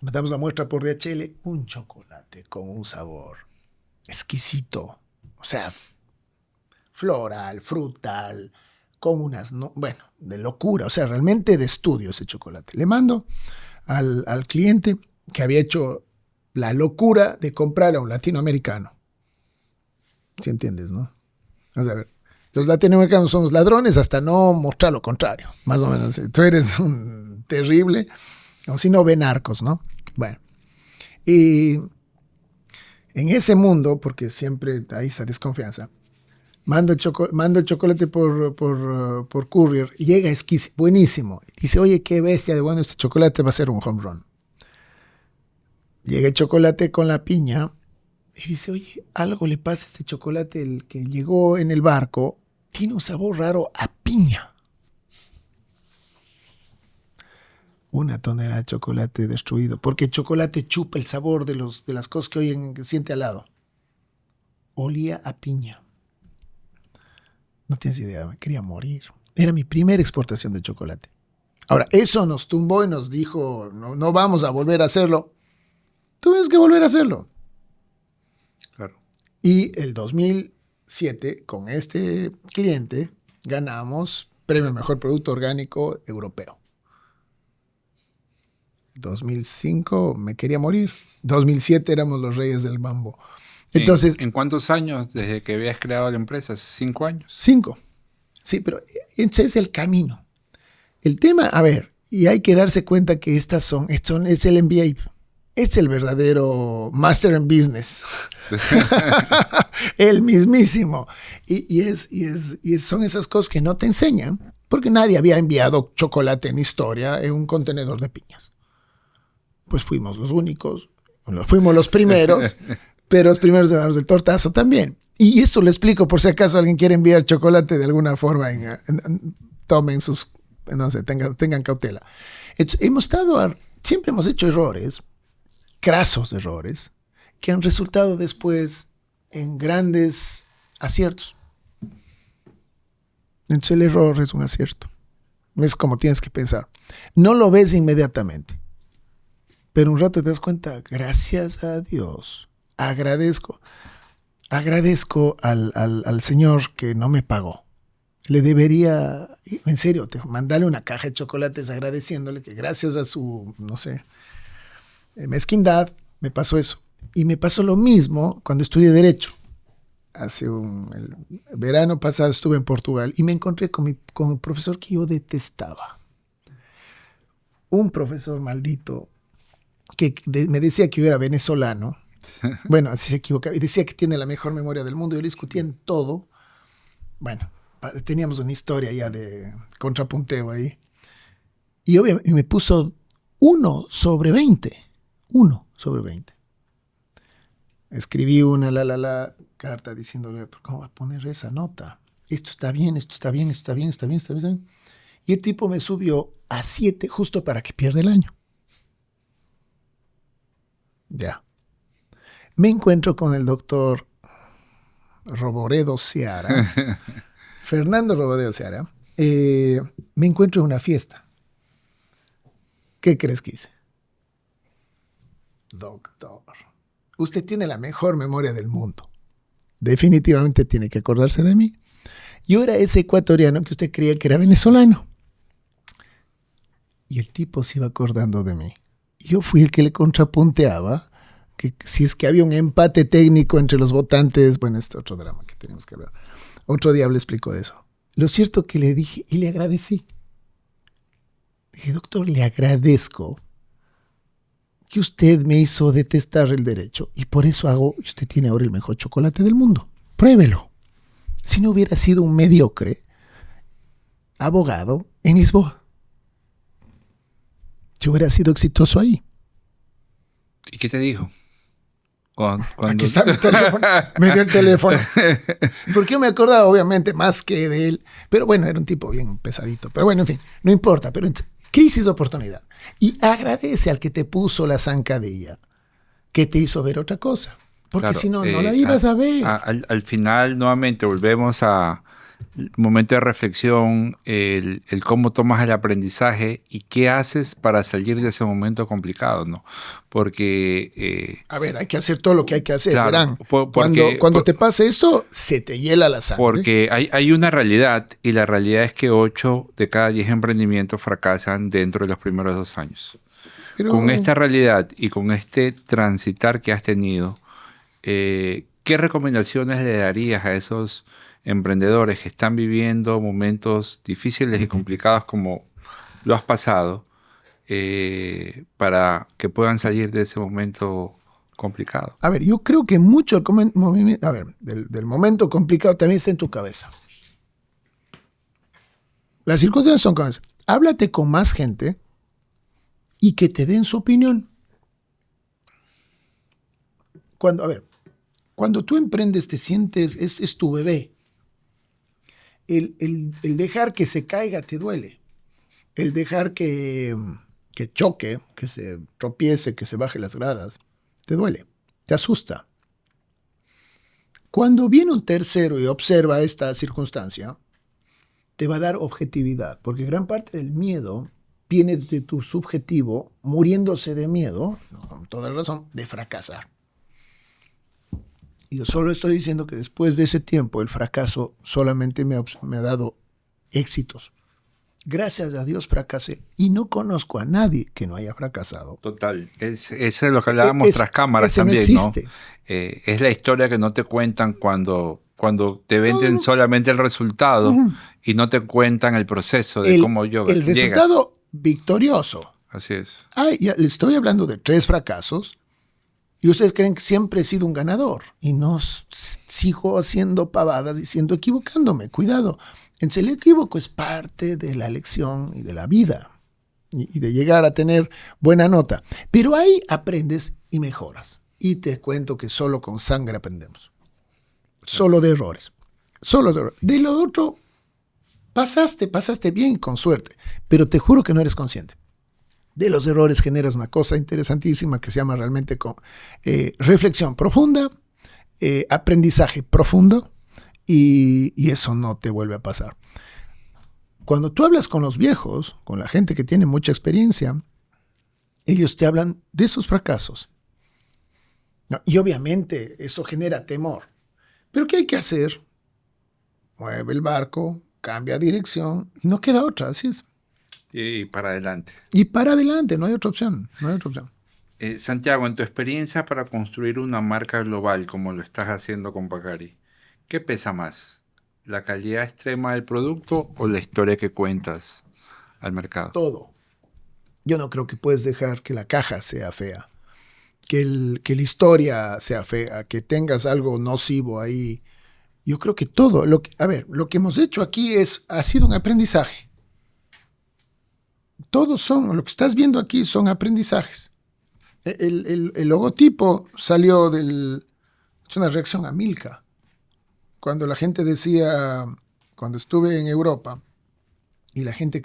Mandamos la muestra por DHL, un chocolate con un sabor exquisito, o sea, floral, frutal, con unas, de locura, o sea, realmente de estudio ese chocolate. Le mando al cliente que había hecho la locura de comprarle a un latinoamericano. ¿Sí entiendes, no? O sea, a ver, los latinoamericanos somos ladrones hasta no mostrar lo contrario, más o menos. Tú eres un terrible, o si no, ve Narcos, ¿no? Bueno, y en ese mundo, porque siempre hay esa desconfianza, Mando el chocolate por courier. Llega buenísimo. Dice, oye, qué bestia de bueno este chocolate, va a ser un home run. Llega el chocolate con la piña y dice, oye, algo le pasa a este chocolate, el que llegó en el barco, tiene un sabor raro a piña. 1 tonelada de chocolate destruido, porque el chocolate chupa el sabor de las cosas que siente al lado. Olía a piña. No tienes idea, me quería morir. Era mi primera exportación de chocolate. Ahora, eso nos tumbó y nos dijo, no vamos a volver a hacerlo. Tuvimos que volver a hacerlo. Claro. Y el 2007, con este cliente, ganamos premio Mejor Producto Orgánico Europeo. 2005 me quería morir. 2007 éramos los reyes del mambo. Entonces, ¿En cuántos años desde que habías creado la empresa? 5 años. 5. Sí, pero entonces es el camino. El tema, a ver, y hay que darse cuenta que es el MBA. Es el verdadero Master in Business. El mismísimo. Y son esas cosas que no te enseñan, porque nadie había enviado chocolate en historia en un contenedor de piñas. Pues fuimos los únicos, fuimos los primeros, pero los primeros de darnos el tortazo también. Y esto lo explico por si acaso alguien quiere enviar chocolate de alguna forma, tomen sus, no sé, tengan cautela. Siempre hemos hecho errores, crasos errores, que han resultado después en grandes aciertos. Entonces el error es un acierto. Es como tienes que pensar. No lo ves inmediatamente, pero un rato te das cuenta, gracias a Dios, agradezco al Señor que no me pagó. Le debería, en serio, mandarle una caja de chocolates agradeciéndole que gracias a su, no sé, mezquindad, me pasó eso. Y me pasó lo mismo cuando estudié Derecho. El verano pasado estuve en Portugal y me encontré con el profesor que yo detestaba. Un profesor maldito que me decía que yo era venezolano. Bueno, así se equivocaba. Y decía que tiene la mejor memoria del mundo. Yo le discutía en todo. Bueno, teníamos una historia ya de contrapunteo ahí. Y obviamente me puso 1 sobre 20. 1 sobre 20. Escribí una carta diciéndole, ¿cómo va a poner esa nota? Esto está bien, esto está bien, esto está bien, está bien, está bien. Y el tipo me subió a 7 justo para que pierda el año. Ya. Me encuentro con el doctor Roboredo Seara, Fernando Roboredo Seara. Me encuentro en una fiesta. ¿Qué crees que hice? Doctor, usted tiene la mejor memoria del mundo. Definitivamente tiene que acordarse de mí. Yo era ese ecuatoriano que usted creía que era venezolano. Y el tipo se iba acordando de mí. Yo fui el que le contrapunteaba que si es que había un empate técnico entre los votantes, bueno, este otro drama que tenemos que hablar. Otro día le explico de eso. Lo cierto que le dije y le agradecí. Dije, doctor, le agradezco que usted me hizo detestar el derecho y por eso usted tiene ahora el mejor chocolate del mundo. Pruébelo. Si no hubiera sido un mediocre abogado en Lisboa, yo hubiera sido exitoso ahí. ¿Y qué te dijo? Aquí está mi teléfono. Me dio el teléfono. Porque yo me acordaba, obviamente, más que de él. Pero bueno, era un tipo bien pesadito. Pero bueno, en fin, no importa. Pero crisis de oportunidad. Y agradece al que te puso la zancadilla, que te hizo ver otra cosa. Porque claro, si no, no la ibas a ver. Al final, nuevamente, volvemos a un momento de reflexión, el cómo tomas el aprendizaje y qué haces para salir de ese momento complicado, ¿no? Porque... a ver, hay que hacer todo lo que hay que hacer, claro, verán. Cuando te pase esto, se te hiela la sangre. Porque hay una realidad, y la realidad es que 8 de cada 10 emprendimientos fracasan dentro de los primeros 2 años. Pero... Con esta realidad y con este transitar que has tenido, ¿qué recomendaciones le darías a esos emprendedores que están viviendo momentos difíciles y complicados como lo has pasado, para que puedan salir de ese momento complicado. A ver, yo creo que mucho del momento complicado también está en tu cabeza. Las circunstancias son como esas. Háblate con más gente y que te den su opinión. Cuando tú emprendes te sientes, es tu bebé. El dejar que se caiga te duele. El dejar que choque, que se tropiece, que se baje las gradas, te duele, te asusta. Cuando viene un tercero y observa esta circunstancia, te va a dar objetividad, porque gran parte del miedo viene de tu subjetivo muriéndose de miedo, con toda razón, de fracasar. Y yo solo estoy diciendo que después de ese tiempo el fracaso solamente me ha dado éxitos. Gracias a Dios fracasé y no conozco a nadie que no haya fracasado. Total, eso es lo que hablábamos tras cámaras también, no existe. Es la historia que no te cuentan cuando te venden solamente el resultado y no te cuentan el proceso de cómo llegas. El resultado victorioso. Así es. Ya le estoy hablando de 3 fracasos y ustedes creen que siempre he sido un ganador y no sigo haciendo pavadas diciendo equivocándome. Cuidado. Entonces el equívoco es parte de la lección y de la vida y de llegar a tener buena nota. Pero ahí aprendes y mejoras. Y te cuento que solo con sangre aprendemos. Solo de errores. Solo de errores. De lo otro, pasaste bien con suerte. Pero te juro que no eres consciente. De los errores generas una cosa interesantísima que se llama realmente reflexión profunda, aprendizaje profundo. Y eso no te vuelve a pasar. Cuando tú hablas con los viejos, con la gente que tiene mucha experiencia, ellos te hablan de sus fracasos. No, y obviamente eso genera temor. Pero ¿qué hay que hacer? Mueve el barco, cambia dirección y no queda otra, así es. Y para adelante. Y para adelante, no hay otra opción. No hay otra opción. Santiago, en tu experiencia para construir una marca global como lo estás haciendo con Pacari, ¿qué pesa más? ¿La calidad extrema del producto o la historia que cuentas al mercado? Todo. Yo no creo que puedes dejar que la caja sea fea, que la historia sea fea, que tengas algo nocivo ahí. Yo creo que todo. Lo que hemos hecho aquí ha sido un aprendizaje. Lo que estás viendo aquí son aprendizajes. El logotipo salió es una reacción a Milka. Cuando la gente decía, cuando estuve en Europa, y la gente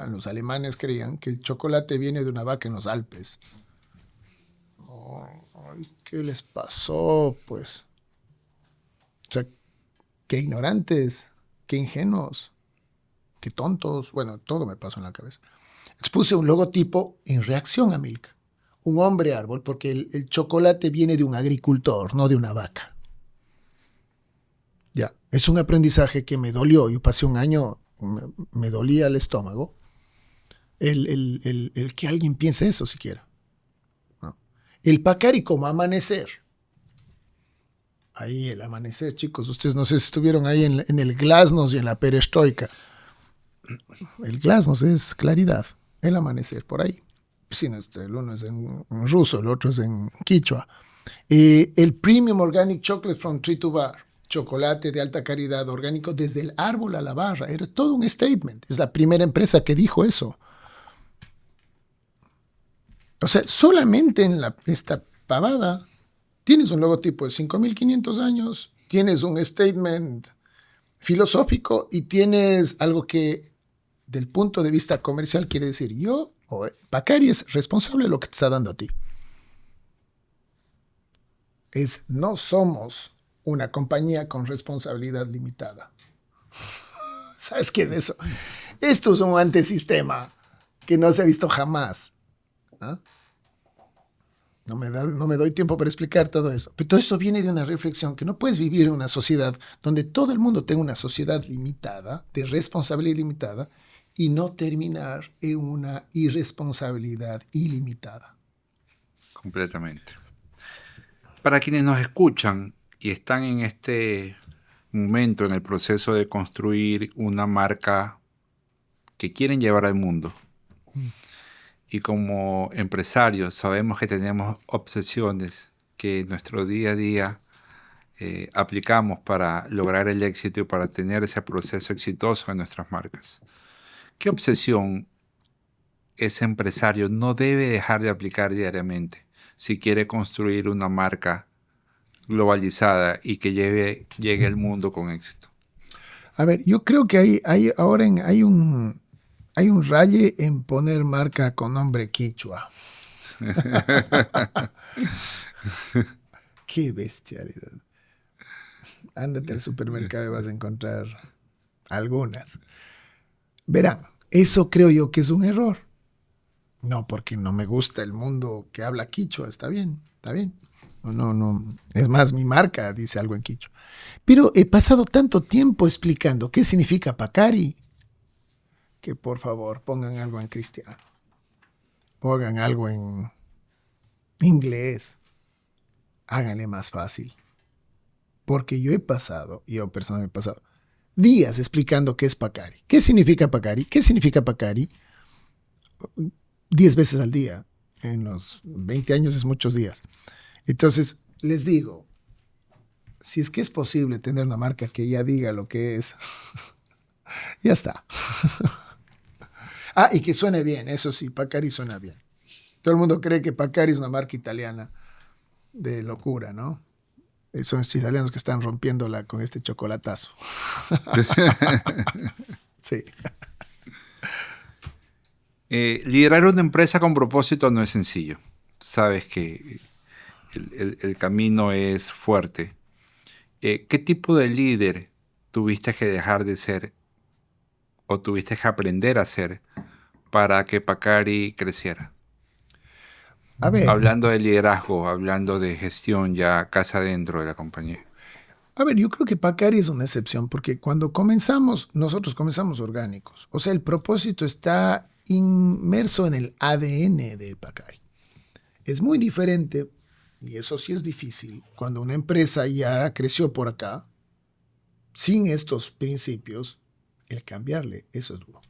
los alemanes creían que el chocolate viene de una vaca en los Alpes. ¿Qué les pasó, pues? O sea, qué ignorantes, qué ingenuos, qué tontos. Bueno, todo me pasó en la cabeza. Expuse un logotipo en reacción a Milka. Un hombre árbol, porque el chocolate viene de un agricultor, no de una vaca. Ya, es un aprendizaje que me dolió. Yo pasé un año, me dolía el estómago. El que alguien piense eso siquiera. ¿No? El Pacari como amanecer. Ahí el amanecer, chicos. Ustedes no sé si estuvieron ahí en el glasnost y en la perestroika. El glasnost es claridad. El amanecer, por ahí. Sí, el uno es en ruso, el otro es en quichua. El Premium Organic Chocolate from Tree to Bar. Chocolate de alta calidad orgánico desde el árbol a la barra. Era todo un statement. Es la primera empresa que dijo eso. O sea, solamente en esta pavada tienes un logotipo de 5.500 años, tienes un statement filosófico y tienes algo que del punto de vista comercial quiere decir Pacari es responsable de lo que te está dando a ti. No somos una compañía con responsabilidad limitada. ¿Sabes qué es eso? Esto es un antesistema que no se ha visto jamás. ¿Ah? No me doy tiempo para explicar todo eso. Pero todo eso viene de una reflexión que no puedes vivir en una sociedad donde todo el mundo tenga una sociedad limitada, de responsabilidad limitada, y no terminar en una irresponsabilidad ilimitada. Completamente. Para quienes nos escuchan y están en este momento en el proceso de construir una marca que quieren llevar al mundo, y como empresarios sabemos que tenemos obsesiones que nuestro día a día aplicamos para lograr el éxito y para tener ese proceso exitoso en nuestras marcas. ¿Qué obsesión ese empresario no debe dejar de aplicar diariamente si quiere construir una marca globalizada y que llegue al mundo con éxito? A ver, yo creo que hay un raye en poner marca con nombre quichua. Qué bestialidad. Ándate al supermercado y vas a encontrar algunas. Verán, eso creo yo que es un error. No, porque no me gusta el mundo que habla quichua. Está bien, está bien. No. Es más, mi marca dice algo en quichua. Pero he pasado tanto tiempo explicando qué significa Pacari, que por favor pongan algo en cristiano. Pongan algo en inglés. Háganle más fácil. Porque yo personalmente he pasado días explicando qué es Pacari. ¿Qué significa Pacari? ¿Qué significa Pacari? 10 veces al día. En los 20 años es muchos días. Entonces, les digo, si es que es posible tener una marca que ya diga lo que es, ya está. Y que suene bien, eso sí, Pacari suena bien. Todo el mundo cree que Pacari es una marca italiana de locura, ¿no? Son los italianos que están rompiéndola con este chocolatazo. Sí. Liderar una empresa con propósito no es sencillo. Sabes que el camino es fuerte. ¿Qué tipo de líder tuviste que dejar de ser o tuviste que aprender a ser para que Pacari creciera? A ver, Hablando de liderazgo, hablando de gestión ya casa dentro de la compañía. A ver, yo creo que Pacari es una excepción porque cuando nosotros comenzamos orgánicos. O sea, el propósito está inmerso en el ADN de Pacari. Es muy diferente, y eso sí es difícil, cuando una empresa ya creció por acá, sin estos principios, el cambiarle, eso es duro.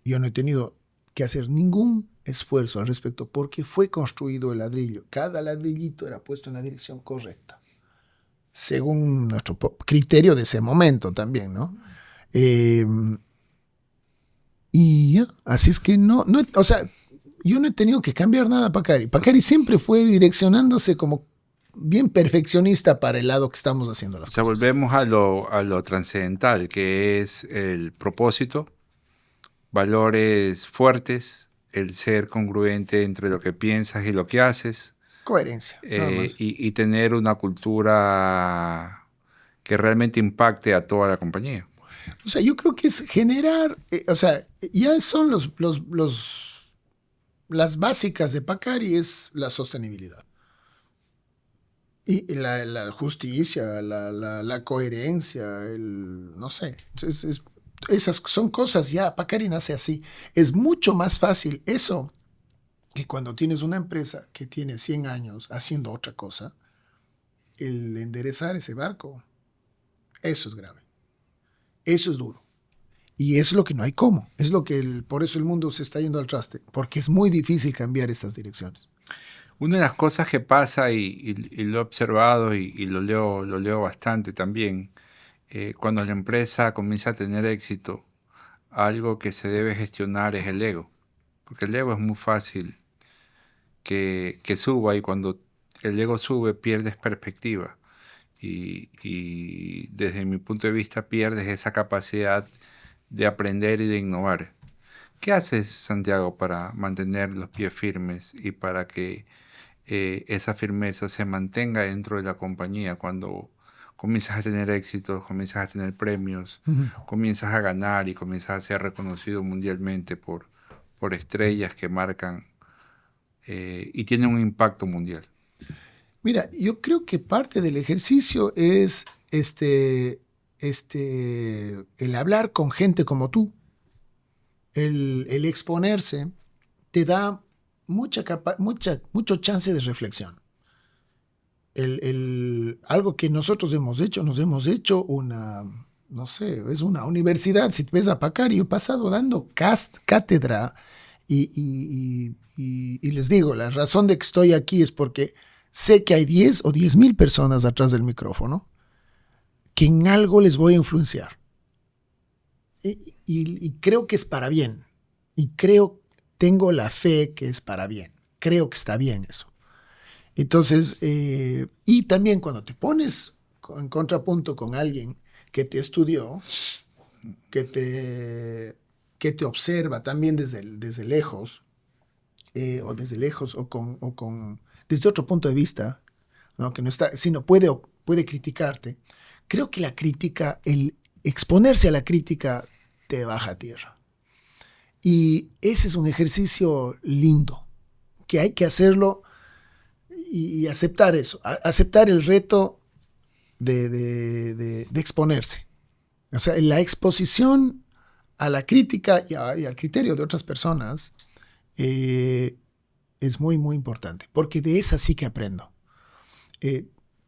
Yo no he tenido que hacer ningún esfuerzo al respecto porque fue construido el ladrillo. Cada ladrillito era puesto en la dirección correcta, según nuestro criterio de ese momento también, ¿no? Y ya, así es que o sea, yo no he tenido que cambiar nada a Pacari. Pacari siempre fue direccionándose como bien perfeccionista para el lado que estamos haciendo las cosas. Volvemos a lo trascendental, que es el propósito, valores fuertes, el ser congruente entre lo que piensas y lo que haces. Coherencia. Y tener una cultura que realmente impacte a toda la compañía. O sea, yo creo que es generar, ya son las básicas de Pacari es la sostenibilidad. Y la justicia, la coherencia, no sé. Esas son cosas ya, Pacari nace así. Es mucho más fácil eso que cuando tienes una empresa que tiene 100 años haciendo otra cosa, el enderezar ese barco, eso es grave. Eso es duro. Y es lo que no hay cómo. Es lo que por eso el mundo se está yendo al traste, porque es muy difícil cambiar estas direcciones. Una de las cosas que pasa, y lo he observado y lo leo bastante también, cuando la empresa comienza a tener éxito, algo que se debe gestionar es el ego. Porque el ego es muy fácil que suba, y cuando el ego sube pierdes perspectiva. Y desde mi punto de vista pierdes esa capacidad de aprender y de innovar. ¿Qué haces, Santiago, para mantener los pies firmes y para que esa firmeza se mantenga dentro de la compañía cuando comienzas a tener éxitos, comienzas a tener premios, comienzas a ganar y comienzas a ser reconocido mundialmente por estrellas que marcan y tienen un impacto mundial? Mira, yo creo que parte del ejercicio es el hablar con gente como tú, el exponerse, te da mucho chance de reflexión. Algo que nosotros nos hemos hecho es una universidad. Si te ves a Pacari, yo he pasado dando cátedra y les digo, la razón de que estoy aquí es porque sé que hay 10 o 10,000 personas atrás del micrófono que en algo les voy a influenciar. Y creo que es para bien. Y tengo la fe que es para bien. Creo que está bien eso. Entonces, y también cuando te pones en contrapunto con alguien que te estudió, que te observa también desde lejos, desde otro punto de vista, ¿no? Que no está, sino puede criticarte. Creo que la crítica, el exponerse a la crítica, te baja a tierra. Y ese es un ejercicio lindo, que hay que hacerlo y aceptar eso, aceptar el reto de exponerse. O sea, la exposición a la crítica y al criterio de otras personas es muy, muy importante, porque de esa sí que aprendo.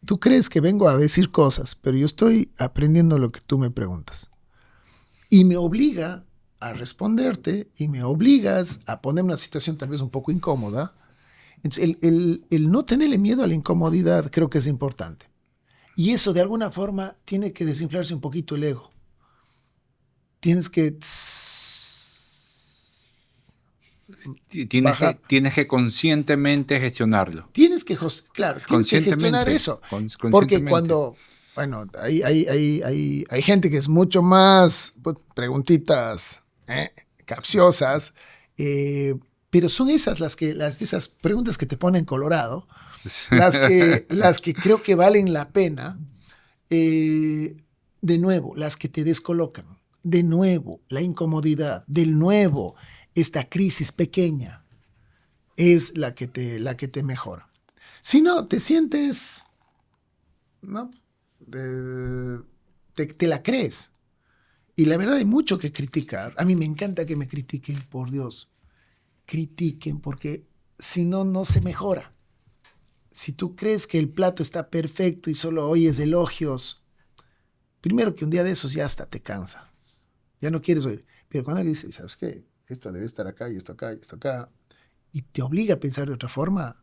Tú crees que vengo a decir cosas, pero yo estoy aprendiendo lo que tú me preguntas. Y me obliga a responderte y me obligas a ponerme en una situación tal vez un poco incómoda. Entonces, el no tenerle miedo a la incomodidad creo que es importante. Y eso de alguna forma tiene que desinflarse un poquito el ego. Tienes que... Tienes que conscientemente gestionarlo. Tienes que gestionar eso. Porque cuando... Bueno, hay gente que es mucho más preguntitas capciosas, pero son esas esas preguntas que te ponen colorado, las que creo que valen la pena, de nuevo, las que te descolocan, de nuevo, la incomodidad, de nuevo, esta crisis pequeña es la que te mejora. Si no, te sientes, ¿no? Te la crees. Y la verdad hay mucho que criticar. A mí me encanta que me critiquen, por Dios. Critiquen, porque si no, no se mejora. Si tú crees que el plato está perfecto y solo oyes elogios, primero que un día de esos ya hasta te cansa. Ya no quieres oír. Pero cuando alguien dice, ¿sabes qué? Esto debe estar acá y esto acá y esto acá, y te obliga a pensar de otra forma,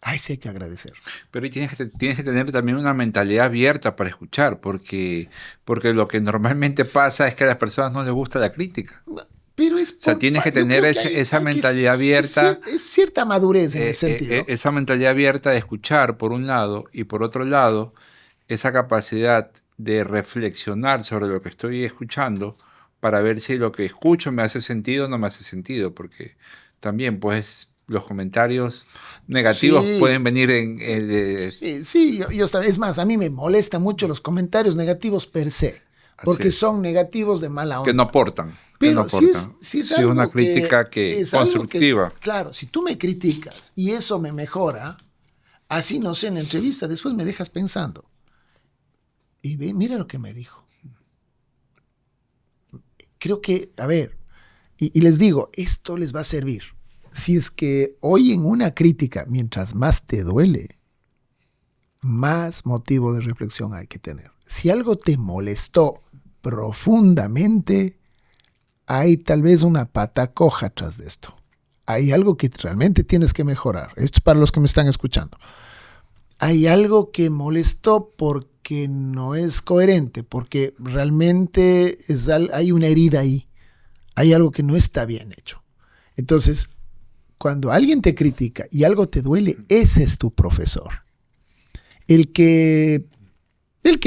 ay, sí hay que agradecer. Pero tienes que tener también una mentalidad abierta para escuchar, porque lo que normalmente pasa es que a las personas no les gusta la crítica. Pero tienes que tener esa mentalidad abierta. Es cierta madurez en ese sentido. Esa mentalidad abierta de escuchar, por un lado, y por otro lado, esa capacidad de reflexionar sobre lo que estoy escuchando para ver si lo que escucho me hace sentido o no me hace sentido, porque también, pues, los comentarios negativos pueden venir es más, a mí me molesta mucho los comentarios negativos per se, porque son negativos de mala onda. Que no aportan. Pero si es algo una crítica constructiva. Claro, si tú me criticas y eso me mejora, así no sé, en la entrevista, después me dejas pensando. Y mira lo que me dijo. Creo que, a ver, y les digo, esto les va a servir. Si es que oyen una crítica, mientras más te duele, más motivo de reflexión hay que tener. Si algo te molestó profundamente, hay tal vez una pata coja atrás de esto. Hay algo que realmente tienes que mejorar. Esto es para los que me están escuchando. Hay algo que molestó porque no es coherente, porque realmente hay una herida ahí. Hay algo que no está bien hecho. Entonces, cuando alguien te critica y algo te duele, ese es tu profesor. El que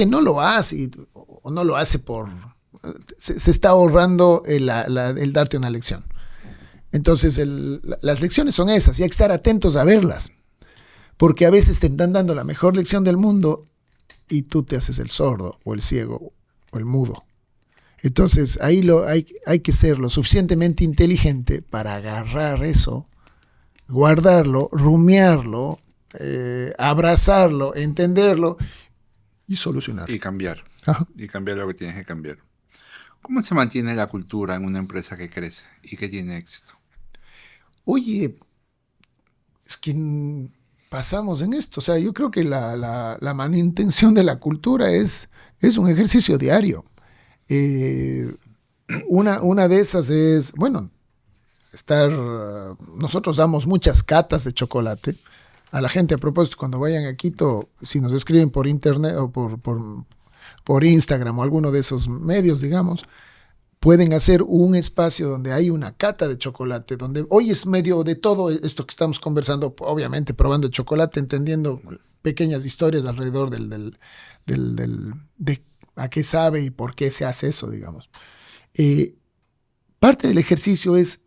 no lo hace o no lo hace se está ahorrando el darte una lección. Entonces, las lecciones son esas y hay que estar atentos a verlas. Porque a veces te están dando la mejor lección del mundo y tú te haces el sordo o el ciego o el mudo. Entonces, ahí hay que ser lo suficientemente inteligente para agarrar eso, guardarlo, rumiarlo, abrazarlo, entenderlo y solucionarlo. Y cambiar. Ajá. Y cambiar lo que tienes que cambiar. ¿Cómo se mantiene la cultura en una empresa que crece y que tiene éxito? Oye, es que pasamos en esto. O sea, yo creo que la manutención de la cultura es un ejercicio diario. Una de esas es, bueno, nosotros damos muchas catas de chocolate a la gente a propósito, cuando vayan a Quito, si nos escriben por internet o por Instagram o alguno de esos medios, digamos, pueden hacer un espacio donde hay una cata de chocolate, donde hoy es medio de todo esto que estamos conversando, obviamente probando el chocolate, entendiendo pequeñas historias alrededor de a qué sabe y por qué se hace eso, digamos. Parte del ejercicio es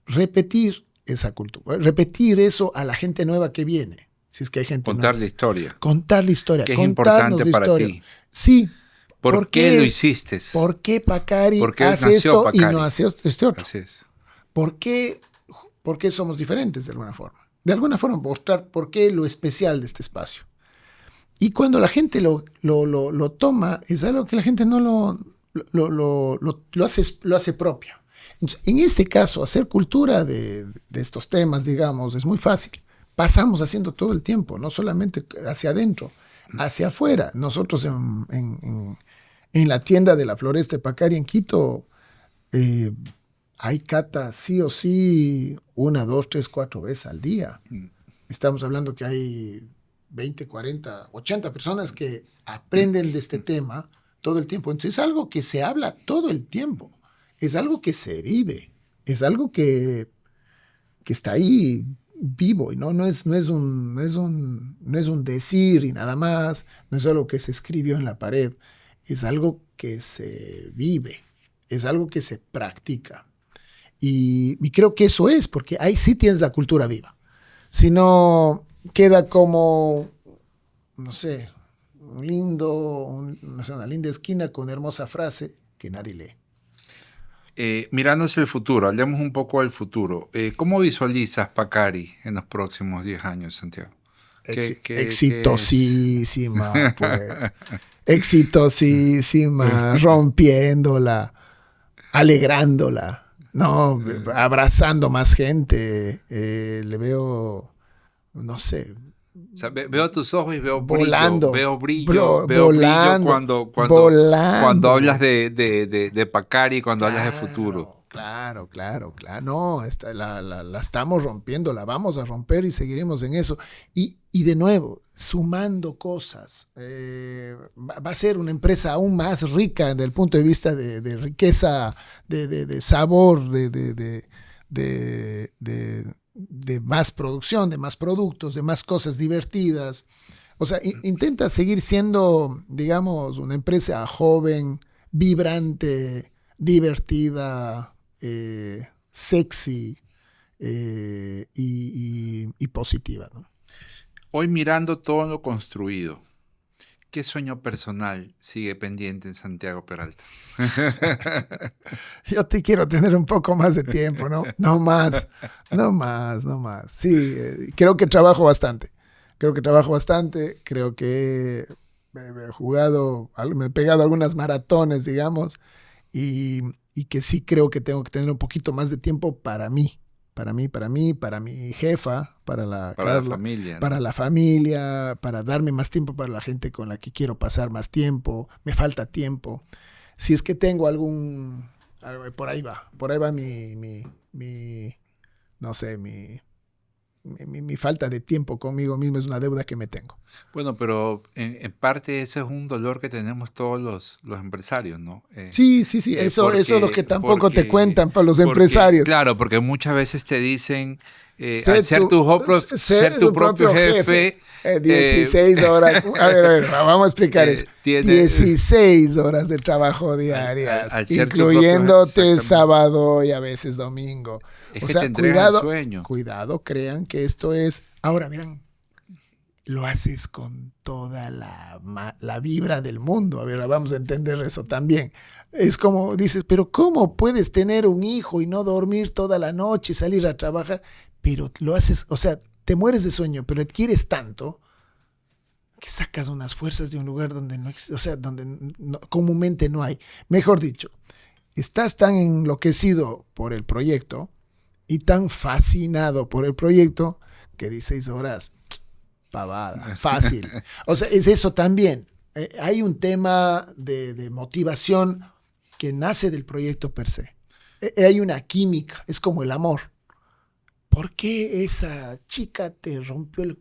repetir esa cultura, repetir eso a la gente nueva que viene. Si es que hay gente Contar nueva. la historia. Contar la historia. Que es importante para historia. ti. Sí. ¿Por qué lo hiciste? ¿Por qué Pacari hace nació esto Pacari? y no hace este otro? Así es. ¿Por qué somos diferentes de alguna forma? De alguna forma mostrar por qué lo especial de este espacio. Y cuando la gente lo toma, es algo que la gente no lo hace propio. Entonces, en este caso, hacer cultura de estos temas, digamos, es muy fácil. Pasamos haciendo todo el tiempo, no solamente hacia adentro, hacia afuera. Nosotros en la tienda de la Floresta de Pacari en Quito hay cata sí o sí 1, 2, 3, 4 veces al día. Estamos hablando que hay 20, 40, 80 personas que aprenden de este tema todo el tiempo. Entonces es algo que se habla todo el tiempo. Es algo que se vive. Es algo que está ahí vivo. Y no es un decir y nada más. No es algo que se escribió en la pared. Es algo que se vive. Es algo que se practica. Y creo que eso es, porque ahí sí tienes la cultura viva. Si no, queda como, no sé, una linda esquina con hermosa frase que nadie lee. Mirando hacia el futuro, hablemos un poco del futuro. ¿Cómo visualizas Pacari en los próximos 10 años, Santiago? Exitosísima, pues. Exitosísima, rompiéndola, alegrándola. No, abrazando más gente. Le veo, no sé. O sea, veo tus ojos y veo volando, brillo. Veo volando, brillo cuando hablas de Pacari, cuando hablas de futuro. Claro. No, la estamos rompiendo, la vamos a romper y seguiremos en eso. Y de nuevo, sumando cosas. Va a ser una empresa aún más rica desde el punto de vista de riqueza, de sabor, de más producción, de más productos, de más cosas divertidas. O sea, intenta seguir siendo, digamos, una empresa joven, vibrante, divertida, sexy y positiva, ¿no? Hoy mirando todo lo construido, ¿qué sueño personal sigue pendiente en Santiago Peralta? Yo te quiero tener un poco más de tiempo, ¿no? No más. Sí, creo que trabajo bastante. Creo que me he pegado algunas maratones, digamos, y que sí creo que tengo que tener un poquito más de tiempo para mí, para mi jefa, para la familia, ¿no? Para la familia, para darme más tiempo para la gente con la que quiero pasar más tiempo. Me falta tiempo. Si es que tengo por ahí va mi falta de tiempo conmigo mismo es una deuda que me tengo. Bueno, pero en parte ese es un dolor que tenemos todos los empresarios, ¿no? Sí. Eso es lo que tampoco te cuentan para los empresarios. Claro, porque muchas veces te dicen, al ser tu propio jefe 16 horas. A ver, vamos a explicar eso. 16 horas de trabajo diarias, incluyéndote sábado y a veces domingo. Es que te entregas el sueño. Cuidado, crean que esto es... Ahora, miren, lo haces con toda la vibra del mundo. A ver, vamos a entender eso también. Es como dices, pero ¿cómo puedes tener un hijo y no dormir toda la noche y salir a trabajar? Pero lo haces, o sea, te mueres de sueño, pero adquieres tanto que sacas unas fuerzas de un lugar donde comúnmente no hay. Mejor dicho, estás tan enloquecido por el proyecto y tan fascinado por el proyecto que 16 horas, pavada, fácil. O sea, es eso también. Hay un tema de motivación que nace del proyecto per se. Hay una química, es como el amor. ¿por qué esa chica te rompió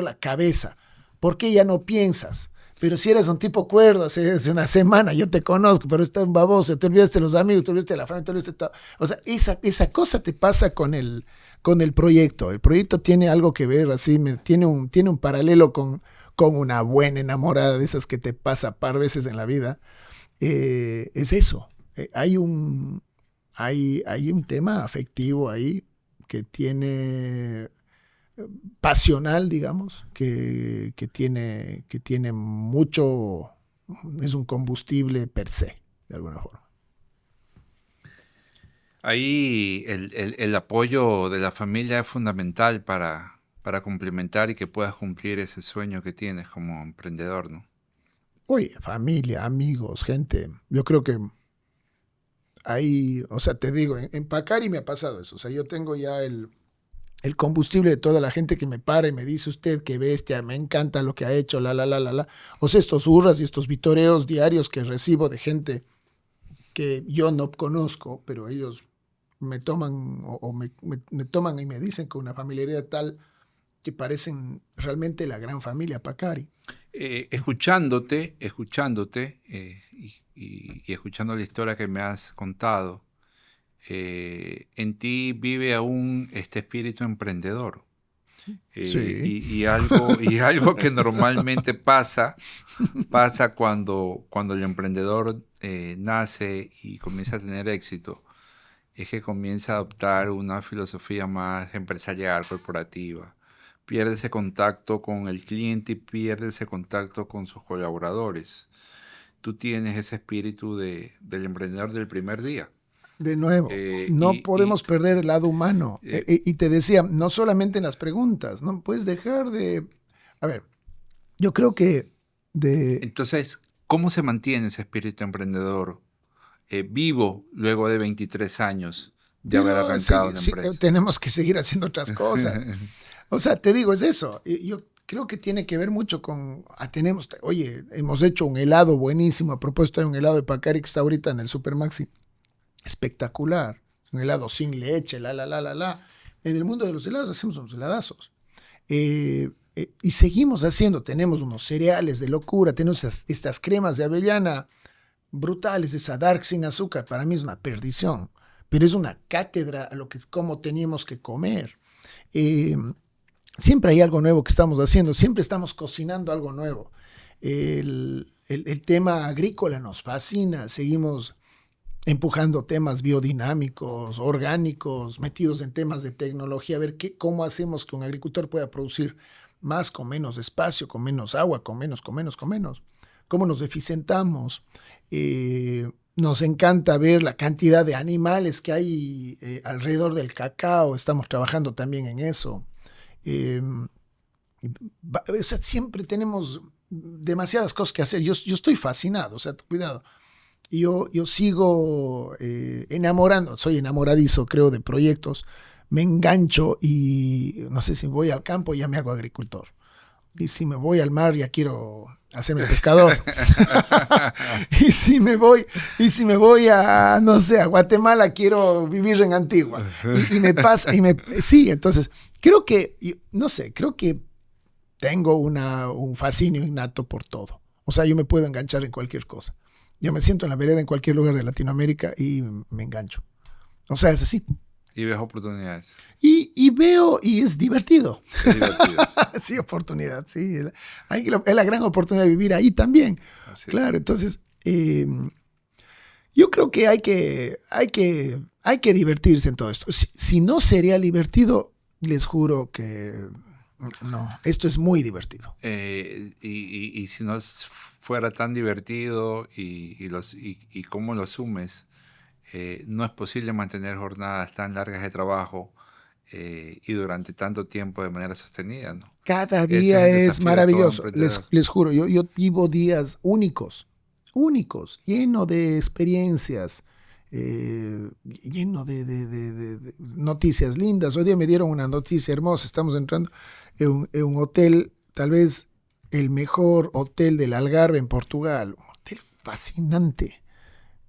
la cabeza? ¿Por qué ya no piensas? Pero si eres un tipo cuerdo, hace una semana yo te conozco, pero estás un baboso, te olvidaste de los amigos, te olvidaste de la familia, te olvidaste de todo. O sea, esa cosa te pasa con el proyecto. El proyecto tiene algo que ver, así, tiene un paralelo con una buena enamorada de esas que te pasa par veces en la vida. Es eso. Hay un tema afectivo ahí que tiene pasional, digamos, que tiene mucho, es un combustible per se, de alguna forma. Ahí el apoyo de la familia es fundamental para complementar y que puedas cumplir ese sueño que tienes como emprendedor, ¿no? Oye, familia, amigos, gente, yo creo que ahí, o sea, te digo, en Pacari me ha pasado eso, o sea, yo tengo ya el combustible de toda la gente que me para y me dice, usted qué bestia, me encanta lo que ha hecho, la. O sea, estos hurras y estos vitoreos diarios que recibo de gente que yo no conozco, pero ellos me toman me toman y me dicen con una familiaridad tal que parecen realmente la gran familia Pacari. Escuchándote y escuchando la historia que me has contado, en ti vive aún este espíritu emprendedor. Sí. Y algo que normalmente pasa cuando el emprendedor nace y comienza a tener éxito, es que comienza a adoptar una filosofía más empresarial, corporativa. Pierde ese contacto con el cliente y pierde ese contacto con sus colaboradores. Tú tienes ese espíritu del emprendedor del primer día. De nuevo, no podemos perder el lado humano. Y te decía, no solamente en las preguntas, no puedes dejar de... A ver, yo creo que Entonces, ¿cómo se mantiene ese espíritu emprendedor vivo luego de 23 años de haber arrancado una empresa? Tenemos que seguir haciendo otras cosas. O sea, te digo, es eso. Yo creo que tiene que ver mucho con... hemos hecho un helado buenísimo. A propósito, hay un helado de Pacari que está ahorita en el Supermaxi. Espectacular. Un helado sin leche, En el mundo de los helados hacemos unos heladazos. Y seguimos haciendo. Tenemos unos cereales de locura. Tenemos estas cremas de avellana brutales. Esa dark sin azúcar. Para mí es una perdición. Pero es una cátedra a cómo teníamos que comer. Siempre hay algo nuevo que estamos haciendo. Siempre estamos cocinando algo nuevo. El tema agrícola nos fascina. Seguimos empujando temas biodinámicos, orgánicos, metidos en temas de tecnología, a ver cómo hacemos que un agricultor pueda producir más con menos espacio, con menos agua, con menos, cómo nos eficientamos. Nos encanta ver la cantidad de animales que hay alrededor del cacao, estamos trabajando también en eso. O sea, siempre tenemos demasiadas cosas que hacer. Yo estoy fascinado, o sea, cuidado. Yo sigo soy enamoradizo, creo, de proyectos. Me engancho y no sé, si voy al campo ya me hago agricultor. Y si me voy al mar ya quiero hacerme pescador. y si me voy a, no sé, a Guatemala quiero vivir en Antigua. Y me pasa, sí, entonces creo que tengo un fascinio innato por todo. O sea, yo me puedo enganchar en cualquier cosa. Yo me siento en la vereda en cualquier lugar de Latinoamérica y me engancho. O sea, es así. Y ves oportunidades. Y veo, y es divertido. Es divertido. Sí, oportunidad, sí. Es la gran oportunidad de vivir ahí también. Así claro, entonces, yo creo que hay que divertirse en todo esto. Si no sería divertido, les juro que no. Esto es muy divertido. Y si no fuera tan divertido y cómo lo asumes, no es posible mantener jornadas tan largas de trabajo y durante tanto tiempo de manera sostenida, ¿no? Cada día es maravilloso. Les juro, yo vivo días únicos, lleno de experiencias, lleno de noticias lindas. Hoy día me dieron una noticia hermosa. Estamos entrando en un hotel, tal vez el mejor hotel del Algarve en Portugal. Un hotel fascinante.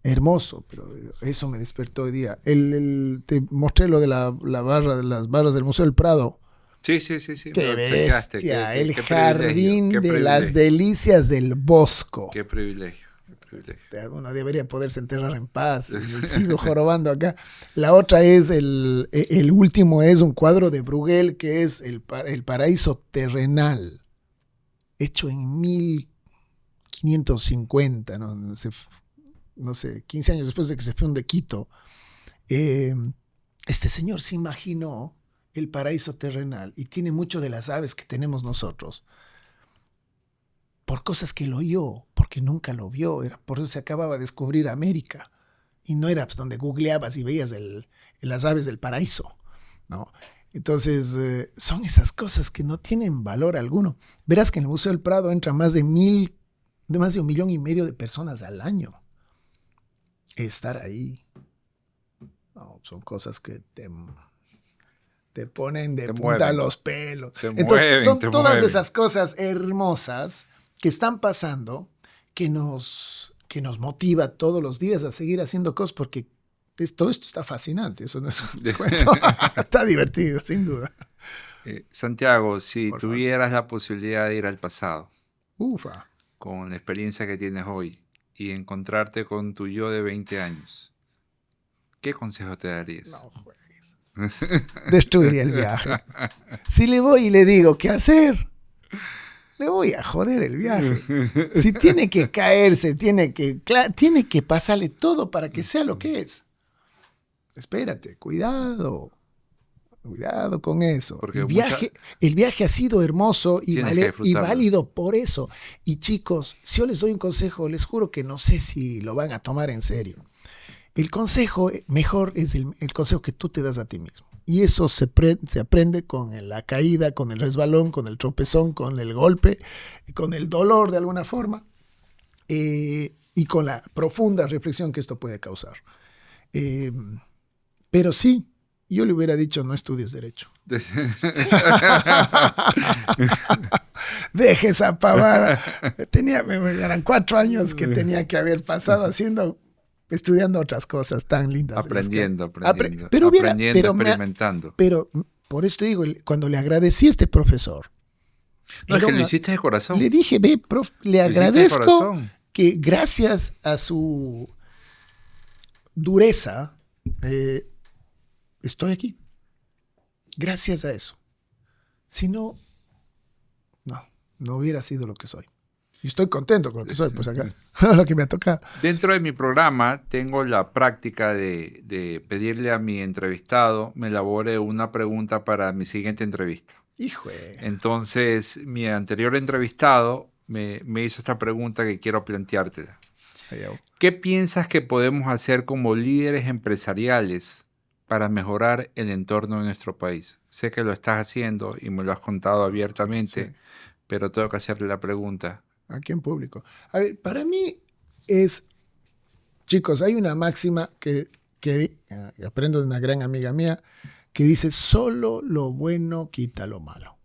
hermoso, pero eso me despertó hoy día. Te mostré lo de las barras del Museo del Prado. Sí. ¡Qué bestia! El qué jardín qué de las delicias del Bosco. Qué privilegio. Uno debería poderse enterrar en paz. Sigo jorobando acá. La otra es el último es un cuadro de Bruegel que es el paraíso terrenal, hecho en 1550, no sé, 15 años después de que se funde Quito. Este señor se imaginó el paraíso terrenal y tiene mucho de las aves que tenemos nosotros. Por cosas que lo oyó, porque nunca lo vio. Por eso se acababa de descubrir América. Y no era donde googleabas y veías las aves del paraíso, ¿no? Entonces, son esas cosas que no tienen valor alguno. Verás que en el Museo del Prado entra más de 1,5 millones de personas al año. Estar ahí, no, son cosas que te ponen de punta los pelos. Entonces, son todas esas cosas hermosas que están pasando, que nos motiva todos los días a seguir haciendo cosas, porque todo esto está fascinante, eso no es un cuento. Está divertido, sin duda. Santiago, si tuvieras la posibilidad de ir al pasado, Ufa, con la experiencia que tienes hoy, y encontrarte con tu yo de 20 años, ¿qué consejo te darías? no juegues. Destruiría el viaje. Si le voy y le digo qué hacer, le voy a joder el viaje. Si tiene que caerse, tiene que pasarle todo para que sea lo que es. Espérate, cuidado con eso. Porque el viaje ha sido hermoso y válido por eso. Y chicos, si yo les doy un consejo, les juro que no sé si lo van a tomar en serio. El consejo mejor es el consejo que tú te das a ti mismo. Y eso se aprende con la caída, con el resbalón, con el tropezón, con el golpe, con el dolor de alguna forma, y con la profunda reflexión que esto puede causar. Pero sí, yo le hubiera dicho, no estudies Derecho. Deje esa pavada. Eran 4 años que tenía que haber pasado estudiando otras cosas tan lindas. Aprendiendo, experimentando. Pero por esto digo, cuando le agradecí a este profesor. No, es que lo hiciste de corazón. Le dije, prof, le agradezco que gracias a su dureza estoy aquí. Gracias a eso. Si no, no hubiera sido lo que soy. Y estoy contento con lo que soy, pues acá, lo que me ha tocado. Dentro de mi programa tengo la práctica de pedirle a mi entrevistado me elabore una pregunta para mi siguiente entrevista. Híjole. Entonces, mi anterior entrevistado me hizo esta pregunta que quiero planteártela. ¿Qué piensas que podemos hacer como líderes empresariales para mejorar el entorno de nuestro país? Sé que lo estás haciendo y me lo has contado abiertamente, sí, pero tengo que hacerle la pregunta. Aquí en público. A ver, para mí chicos, hay una máxima que aprendo de una gran amiga mía que dice, solo lo bueno quita lo malo.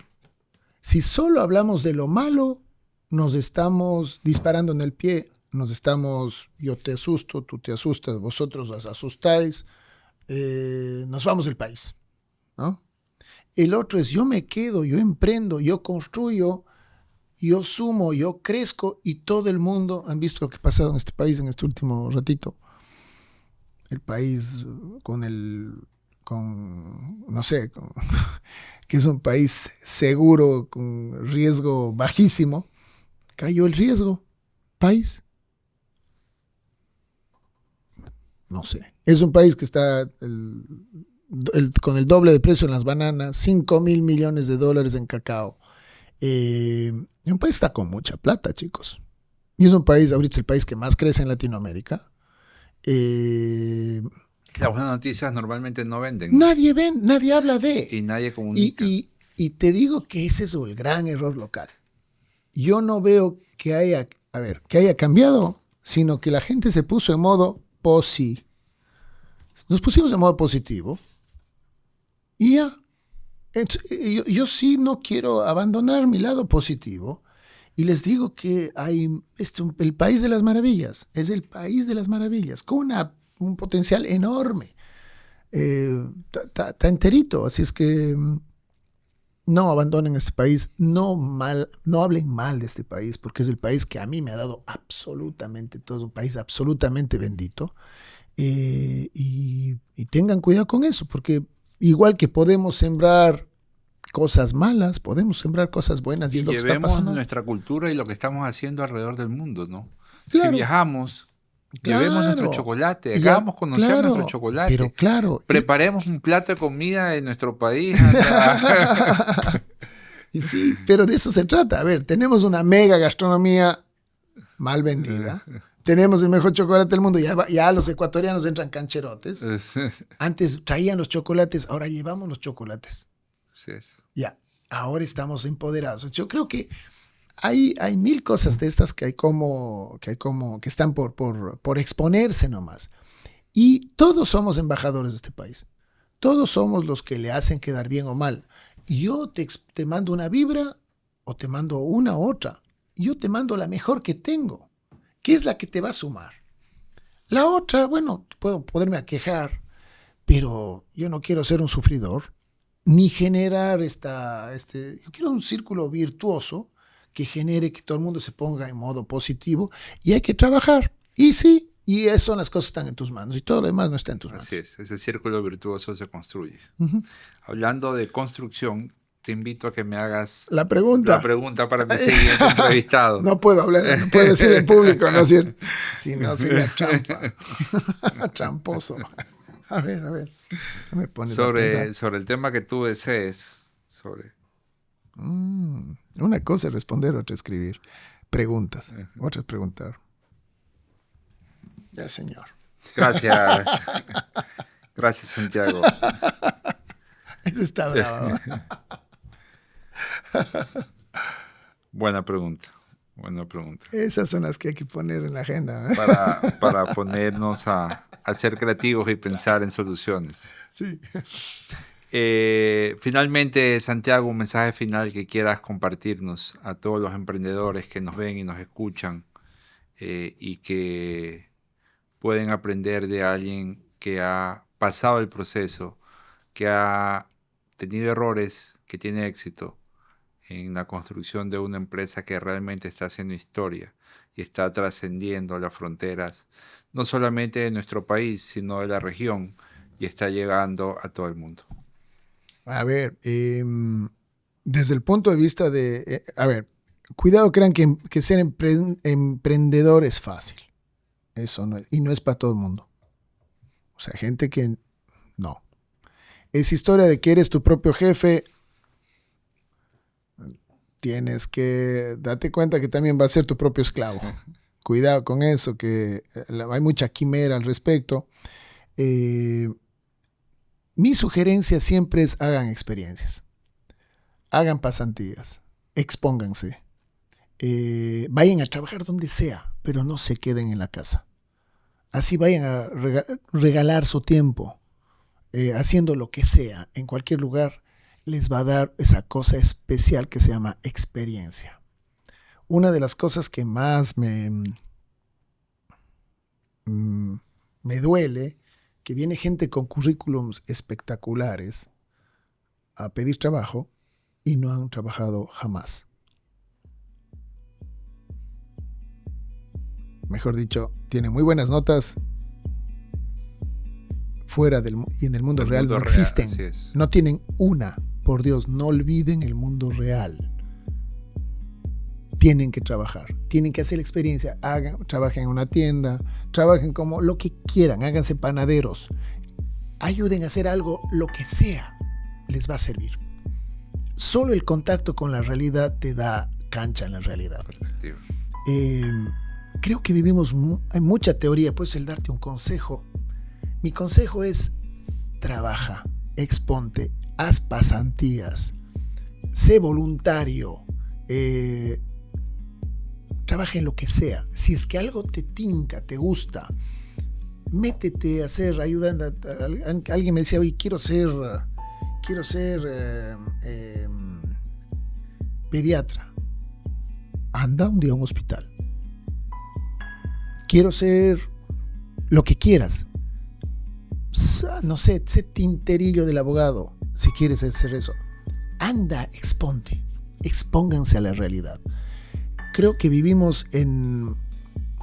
Si solo hablamos de lo malo, nos estamos disparando en el pie, yo te asusto, tú te asustas, vosotros os asustáis, nos vamos del país, ¿no? El otro es, yo me quedo, yo emprendo, yo construyo, yo sumo, yo crezco, y todo el mundo, han visto lo que ha pasado en este país en este último ratito. El país que es un país seguro, con riesgo bajísimo, cayó el riesgo. País. No sé. Es un país que está con el doble de precio en las bananas, 5,000 millones de dólares en cacao. Un país está con mucha plata, chicos. Y es un país, ahorita es el país que más crece en Latinoamérica. Las buenas noticias normalmente no venden. Nadie habla de. Y nadie comunica. Y te digo que ese es el gran error local. Yo no veo que haya cambiado, sino que la gente se puso en modo positivo. Nos pusimos en modo positivo. Y ya. Yo sí no quiero abandonar mi lado positivo Y les digo que el país de las maravillas, es el país de las maravillas, con un potencial enorme. Está enterito, así es que no abandonen este país, no hablen mal de este país, porque es el país que a mí me ha dado absolutamente todo, es un país absolutamente bendito. Y tengan cuidado con eso, porque igual que podemos sembrar cosas malas, podemos sembrar cosas buenas, y es lo que está pasando. Nuestra cultura y lo que estamos haciendo alrededor del mundo, ¿no? Claro. Si viajamos, llevemos nuestro chocolate, hagamos conocer nuestro chocolate. Pero claro. Preparemos un plato de comida de nuestro país. Y sí, pero de eso se trata. A ver, tenemos una mega gastronomía mal vendida. Tenemos el mejor chocolate del mundo. Ya los ecuatorianos entran cancherotes. Antes traían los chocolates, ahora llevamos los chocolates. Sí es. Ya, ahora estamos empoderados. Yo creo que hay mil cosas de estas que están por exponerse nomás. Y todos somos embajadores de este país. Todos somos los que le hacen quedar bien o mal. Yo te mando una vibra o te mando una u otra. Yo te mando la mejor que tengo, que es la que te va a sumar. La otra, bueno, puedo poderme quejar, pero yo no quiero ser un sufridor, ni generar yo quiero un círculo virtuoso que genere que todo el mundo se ponga en modo positivo, y hay que trabajar. Y sí, y eso son las cosas que están en tus manos, y todo lo demás no está en tus manos. Así es, ese círculo virtuoso se construye. Uh-huh. Hablando de construcción, te invito a que me hagas la pregunta para mi siguiente entrevistado. No puedo hablar, no puedo decir en público, ¿no es cierto? Si no, sería trampa. Tramposo. A ver. Me pones sobre el tema que tú desees. Una cosa es responder, otra escribir. Preguntas. Otra es preguntar. Ya, señor. Gracias. Gracias, Santiago. Eso está bravo. Buena pregunta. Esas son las que hay que poner en la agenda. Para ponernos a ser creativos y pensar en soluciones. Sí. Finalmente, Santiago, un mensaje final que quieras compartirnos a todos los emprendedores que nos ven y nos escuchan, y que pueden aprender de alguien que ha pasado el proceso, que ha tenido errores, que tiene éxito en la construcción de una empresa que realmente está haciendo historia y está trascendiendo las fronteras, no solamente de nuestro país, sino de la región, y está llegando a todo el mundo. A ver, desde el punto de vista de... cuidado, crean que ser emprendedor es fácil. Eso no es, y no es para todo el mundo. O sea, gente que... No. Es historia de que eres tu propio jefe. Tienes que darte cuenta que también vas a ser tu propio esclavo. Cuidado con eso, que hay mucha quimera al respecto. Mi sugerencia siempre es: hagan experiencias, hagan pasantías, expónganse, vayan a trabajar donde sea, pero no se queden en la casa. Así vayan a regalar su tiempo, haciendo lo que sea, en cualquier lugar, les va a dar esa cosa especial que se llama experiencia. Una de las cosas que más me duele, que viene gente con currículums espectaculares a pedir trabajo y no han trabajado jamás. Mejor dicho, tienen muy buenas notas fuera y en el mundo real no existen. No tienen una. Por Dios, no olviden el mundo real. Tienen que trabajar, tienen que hacer la experiencia. Trabajen en una tienda, trabajen como lo que quieran, háganse panaderos, ayuden a hacer algo, lo que sea, les va a servir. Solo el contacto con la realidad te da cancha en la realidad. Creo que hay mucha teoría, pues el darte un consejo. Mi consejo es: trabaja, exponte, haz pasantías, sé voluntario, trabaja en lo que sea. Si es que algo te tinca, te gusta, métete a hacer, ayudando. Alguien me decía: oye, quiero ser pediatra. anda un día a un hospital. Quiero ser lo que quieras. No sé, sé tinterillo del abogado, si quieres hacer eso. Anda, exponte. Expónganse a la realidad. Creo que vivimos en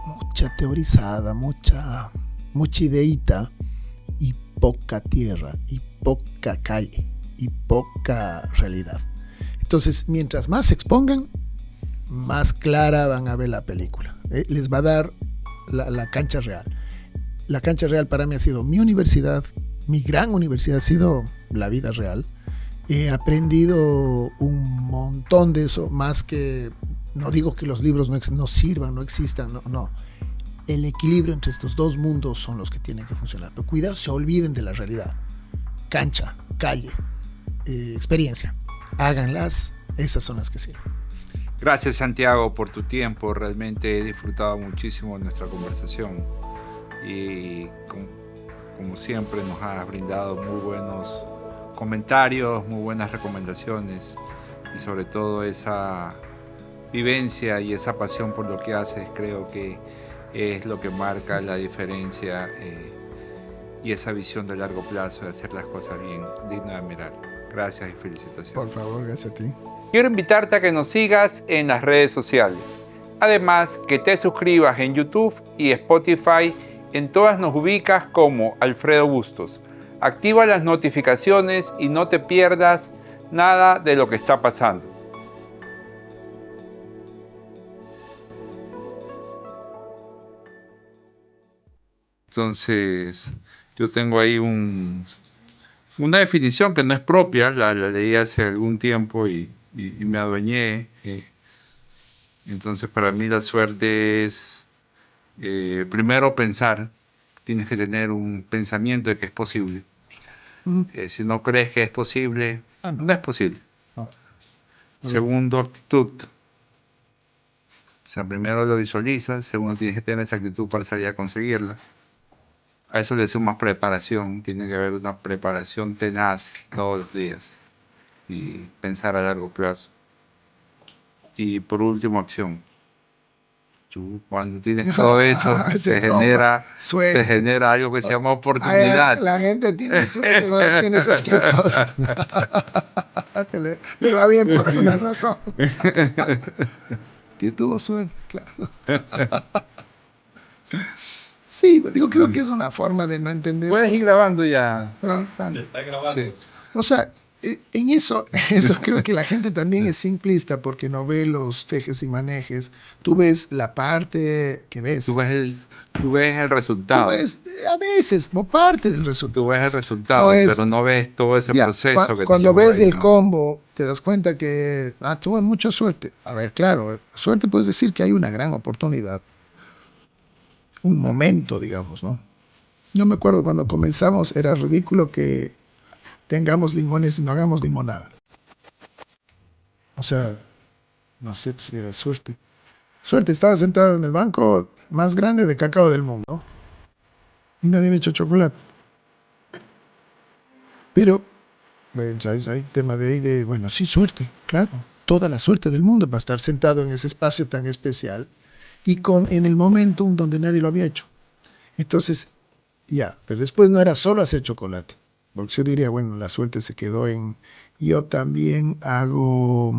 mucha teorizada, mucha ideíta y poca tierra, y poca calle, y poca realidad. Entonces, mientras más se expongan, más clara van a ver la película. Les va a dar la cancha real. La cancha real para mí ha sido mi universidad, mi gran universidad ha sido la vida real. He aprendido un montón de eso, más que, no digo que los libros no sirvan, no existan, no. El equilibrio entre estos dos mundos son los que tienen que funcionar. Pero cuidado, se olviden de la realidad. Cancha, calle, experiencia. Háganlas, esas son las que sirven. Gracias, Santiago, por tu tiempo. Realmente he disfrutado muchísimo nuestra conversación y como siempre nos has brindado muy buenos comentarios, muy buenas recomendaciones y sobre todo esa vivencia y esa pasión por lo que haces. Creo que es lo que marca la diferencia y esa visión de largo plazo de hacer las cosas bien, digno de admirar. Gracias y felicitaciones. Por favor, gracias a ti. Quiero invitarte a que nos sigas en las redes sociales. Además, que te suscribas en YouTube y Spotify. En todas nos ubicas como Alfredo Bustos. Activa las notificaciones y no te pierdas nada de lo que está pasando. Entonces, yo tengo ahí una definición que no es propia, la leí hace algún tiempo y me adueñé. Entonces, para mí la suerte es, primero, pensar. Tienes que tener un pensamiento de que es posible. Si no crees que es posible, no es posible. Segundo, actitud. O sea, primero lo visualizas, segundo, tienes que tener esa actitud para salir a conseguirla. A eso le sumas preparación. Tiene que haber una preparación tenaz todos los días y pensar a largo plazo. Y por último, acción. Cuando tienes todo eso, se genera algo que se llama oportunidad. La gente tiene suerte cuando tiene cualquier cosa. Le va bien por una razón. Que tuvo suerte, claro. Sí, pero yo creo que es una forma de no entender. Puedes ir grabando ya. Está grabando. Sí. O sea, en eso creo que la gente también es simplista porque no ve los tejes y manejes. Tú ves la parte que ves. Tú ves el resultado. Tú ves, a veces, no parte del resultado. Tú ves el resultado, pero no ves todo ese proceso. Cuando ves el combo, te das cuenta que tuve mucha suerte. A ver, claro, suerte puedes decir que hay una gran oportunidad. Un momento, digamos, ¿no? Yo me acuerdo cuando comenzamos, era ridículo que tengamos limones y no hagamos limonada. O sea, no sé si era suerte. Suerte, estaba sentado en el banco más grande de cacao del mundo y nadie me echó chocolate. Pero, hay tema de ahí bueno, sí, suerte, claro. Toda la suerte del mundo para estar sentado en ese espacio tan especial y en el momento donde nadie lo había hecho. Entonces, pero después no era solo hacer chocolate. Porque yo diría, bueno, la suerte se quedó en... Yo también hago,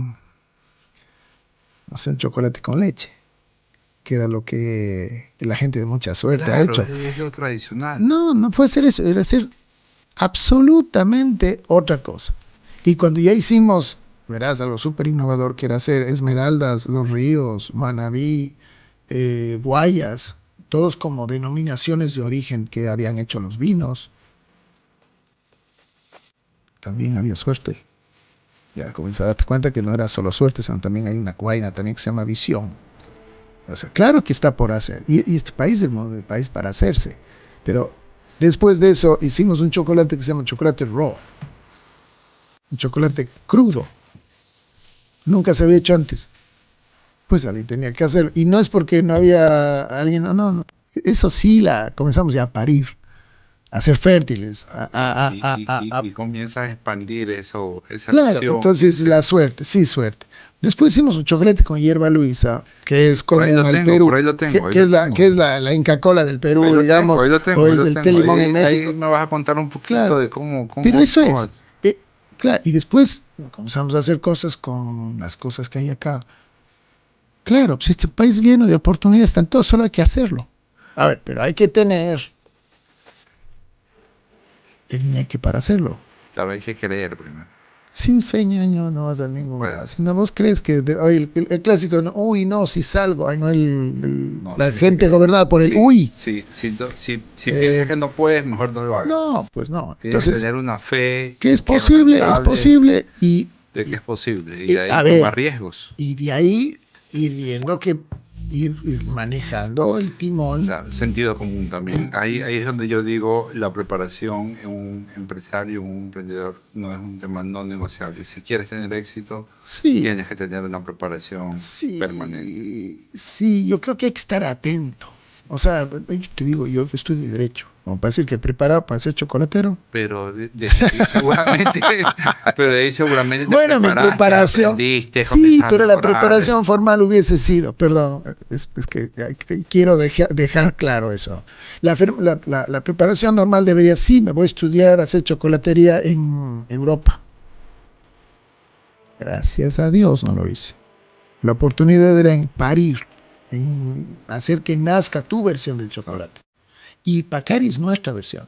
no sé, un chocolate con leche, que era lo que la gente de mucha suerte ha hecho. Es lo tradicional. No puede ser eso, era hacer absolutamente otra cosa. Y cuando ya hicimos, verás, algo súper innovador, que era hacer Esmeraldas, Los Ríos, Manabí, Guayas, todos como denominaciones de origen que habían hecho los vinos. También había suerte. Ya comencé a darte cuenta que no era solo suerte, sino también hay una vaina también que se llama visión. O sea, claro que está por hacer. Y este país es el país para hacerse. Pero después de eso hicimos un chocolate que se llama chocolate raw. Un chocolate crudo. Nunca se había hecho antes. Pues alguien tenía que hacerlo. Y no es porque no había alguien, no. Eso sí comenzamos ya a parir. A ser fértiles. Y comienzas a expandir esa claro, acción. entonces la suerte, sí, suerte. Después hicimos un chocolate con hierba luisa, que es como Por ahí lo al tengo, Perú, por ahí lo tengo, ahí que lo es la tengo. que es la Inca Cola del Perú, Ahí lo digamos, tengo, ahí lo tengo, o ahí es lo el tengo. té limón en Ahí México. me vas a contar un poquito Claro. de cómo Pero eso cómo es. Claro, y después comenzamos a hacer cosas con las cosas que hay acá. Claro, pues este país lleno de oportunidades, están todos, solo hay que hacerlo. A ver, pero hay que tener el ñeque para hacerlo. Claro, hay que creer primero. Sin fe, ñaño, no vas a ningún Pues, lado. Si no, vos crees que oye, el clásico, no, uy, no, si salgo, ay, no, No, la tienes gente que- gobernada por el sí, uy. si Eh, piensas que no puedes, mejor no lo hagas. No, pues no. Tienes que Entonces, tener una fe que es que posible, rentable y, de que es posible. Y de a ahí ver, tomar riesgos. y de ahí ir viendo que ir manejando el timón. Claro, sentido común también. Ahí es donde yo digo la preparación en un empresario, un emprendedor, no es un tema no negociable. Si quieres tener éxito, Sí, tienes que tener una preparación sí, permanente. sí, yo creo que hay que estar atento. O sea, yo te digo, yo estudio Derecho, como para decir que preparado para ser chocolatero. Pero seguramente, pero de ahí seguramente te Bueno, mi preparaste, preparación. aprendiste, Sí, comenzaste a pero la mejorar. preparación formal hubiese sido, perdón, es que quiero dejar claro eso. La preparación normal debería, sí, me voy a estudiar, hacer chocolatería en Europa. Gracias a Dios no lo hice. La oportunidad era en parir, en hacer que nazca tu versión del chocolate. Y Pacari es nuestra versión.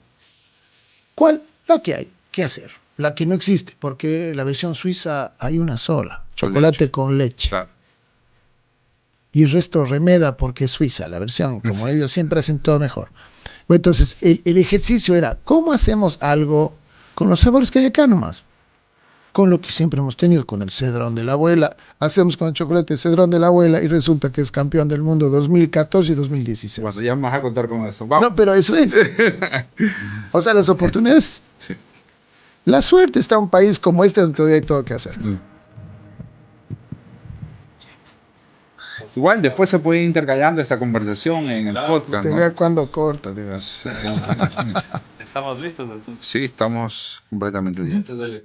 ¿Cuál? La que hay. ¿Qué hacer? La que no existe, porque la versión suiza hay una sola. Chocolate con leche. Claro. Y el resto remeda porque es suiza la versión, como ellos siempre hacen todo mejor. Bueno, entonces, el ejercicio era, ¿cómo hacemos algo con los sabores que hay acá nomás? Con lo que siempre hemos tenido, con el cedrón de la abuela. Hacemos con el chocolate el cedrón de la abuela y resulta que es campeón del mundo 2014 y 2016. Bueno, ya me vas a contar con eso. Vamos. No, pero eso es. O sea, las oportunidades. Sí. La suerte está en un país como este donde todavía hay todo que hacer. Igual después se puede ir intercalando esta conversación en el podcast, Te ¿no? vea cuando corta, digas. ¿Estamos listos entonces? Sí, estamos completamente listos. Entonces, dale.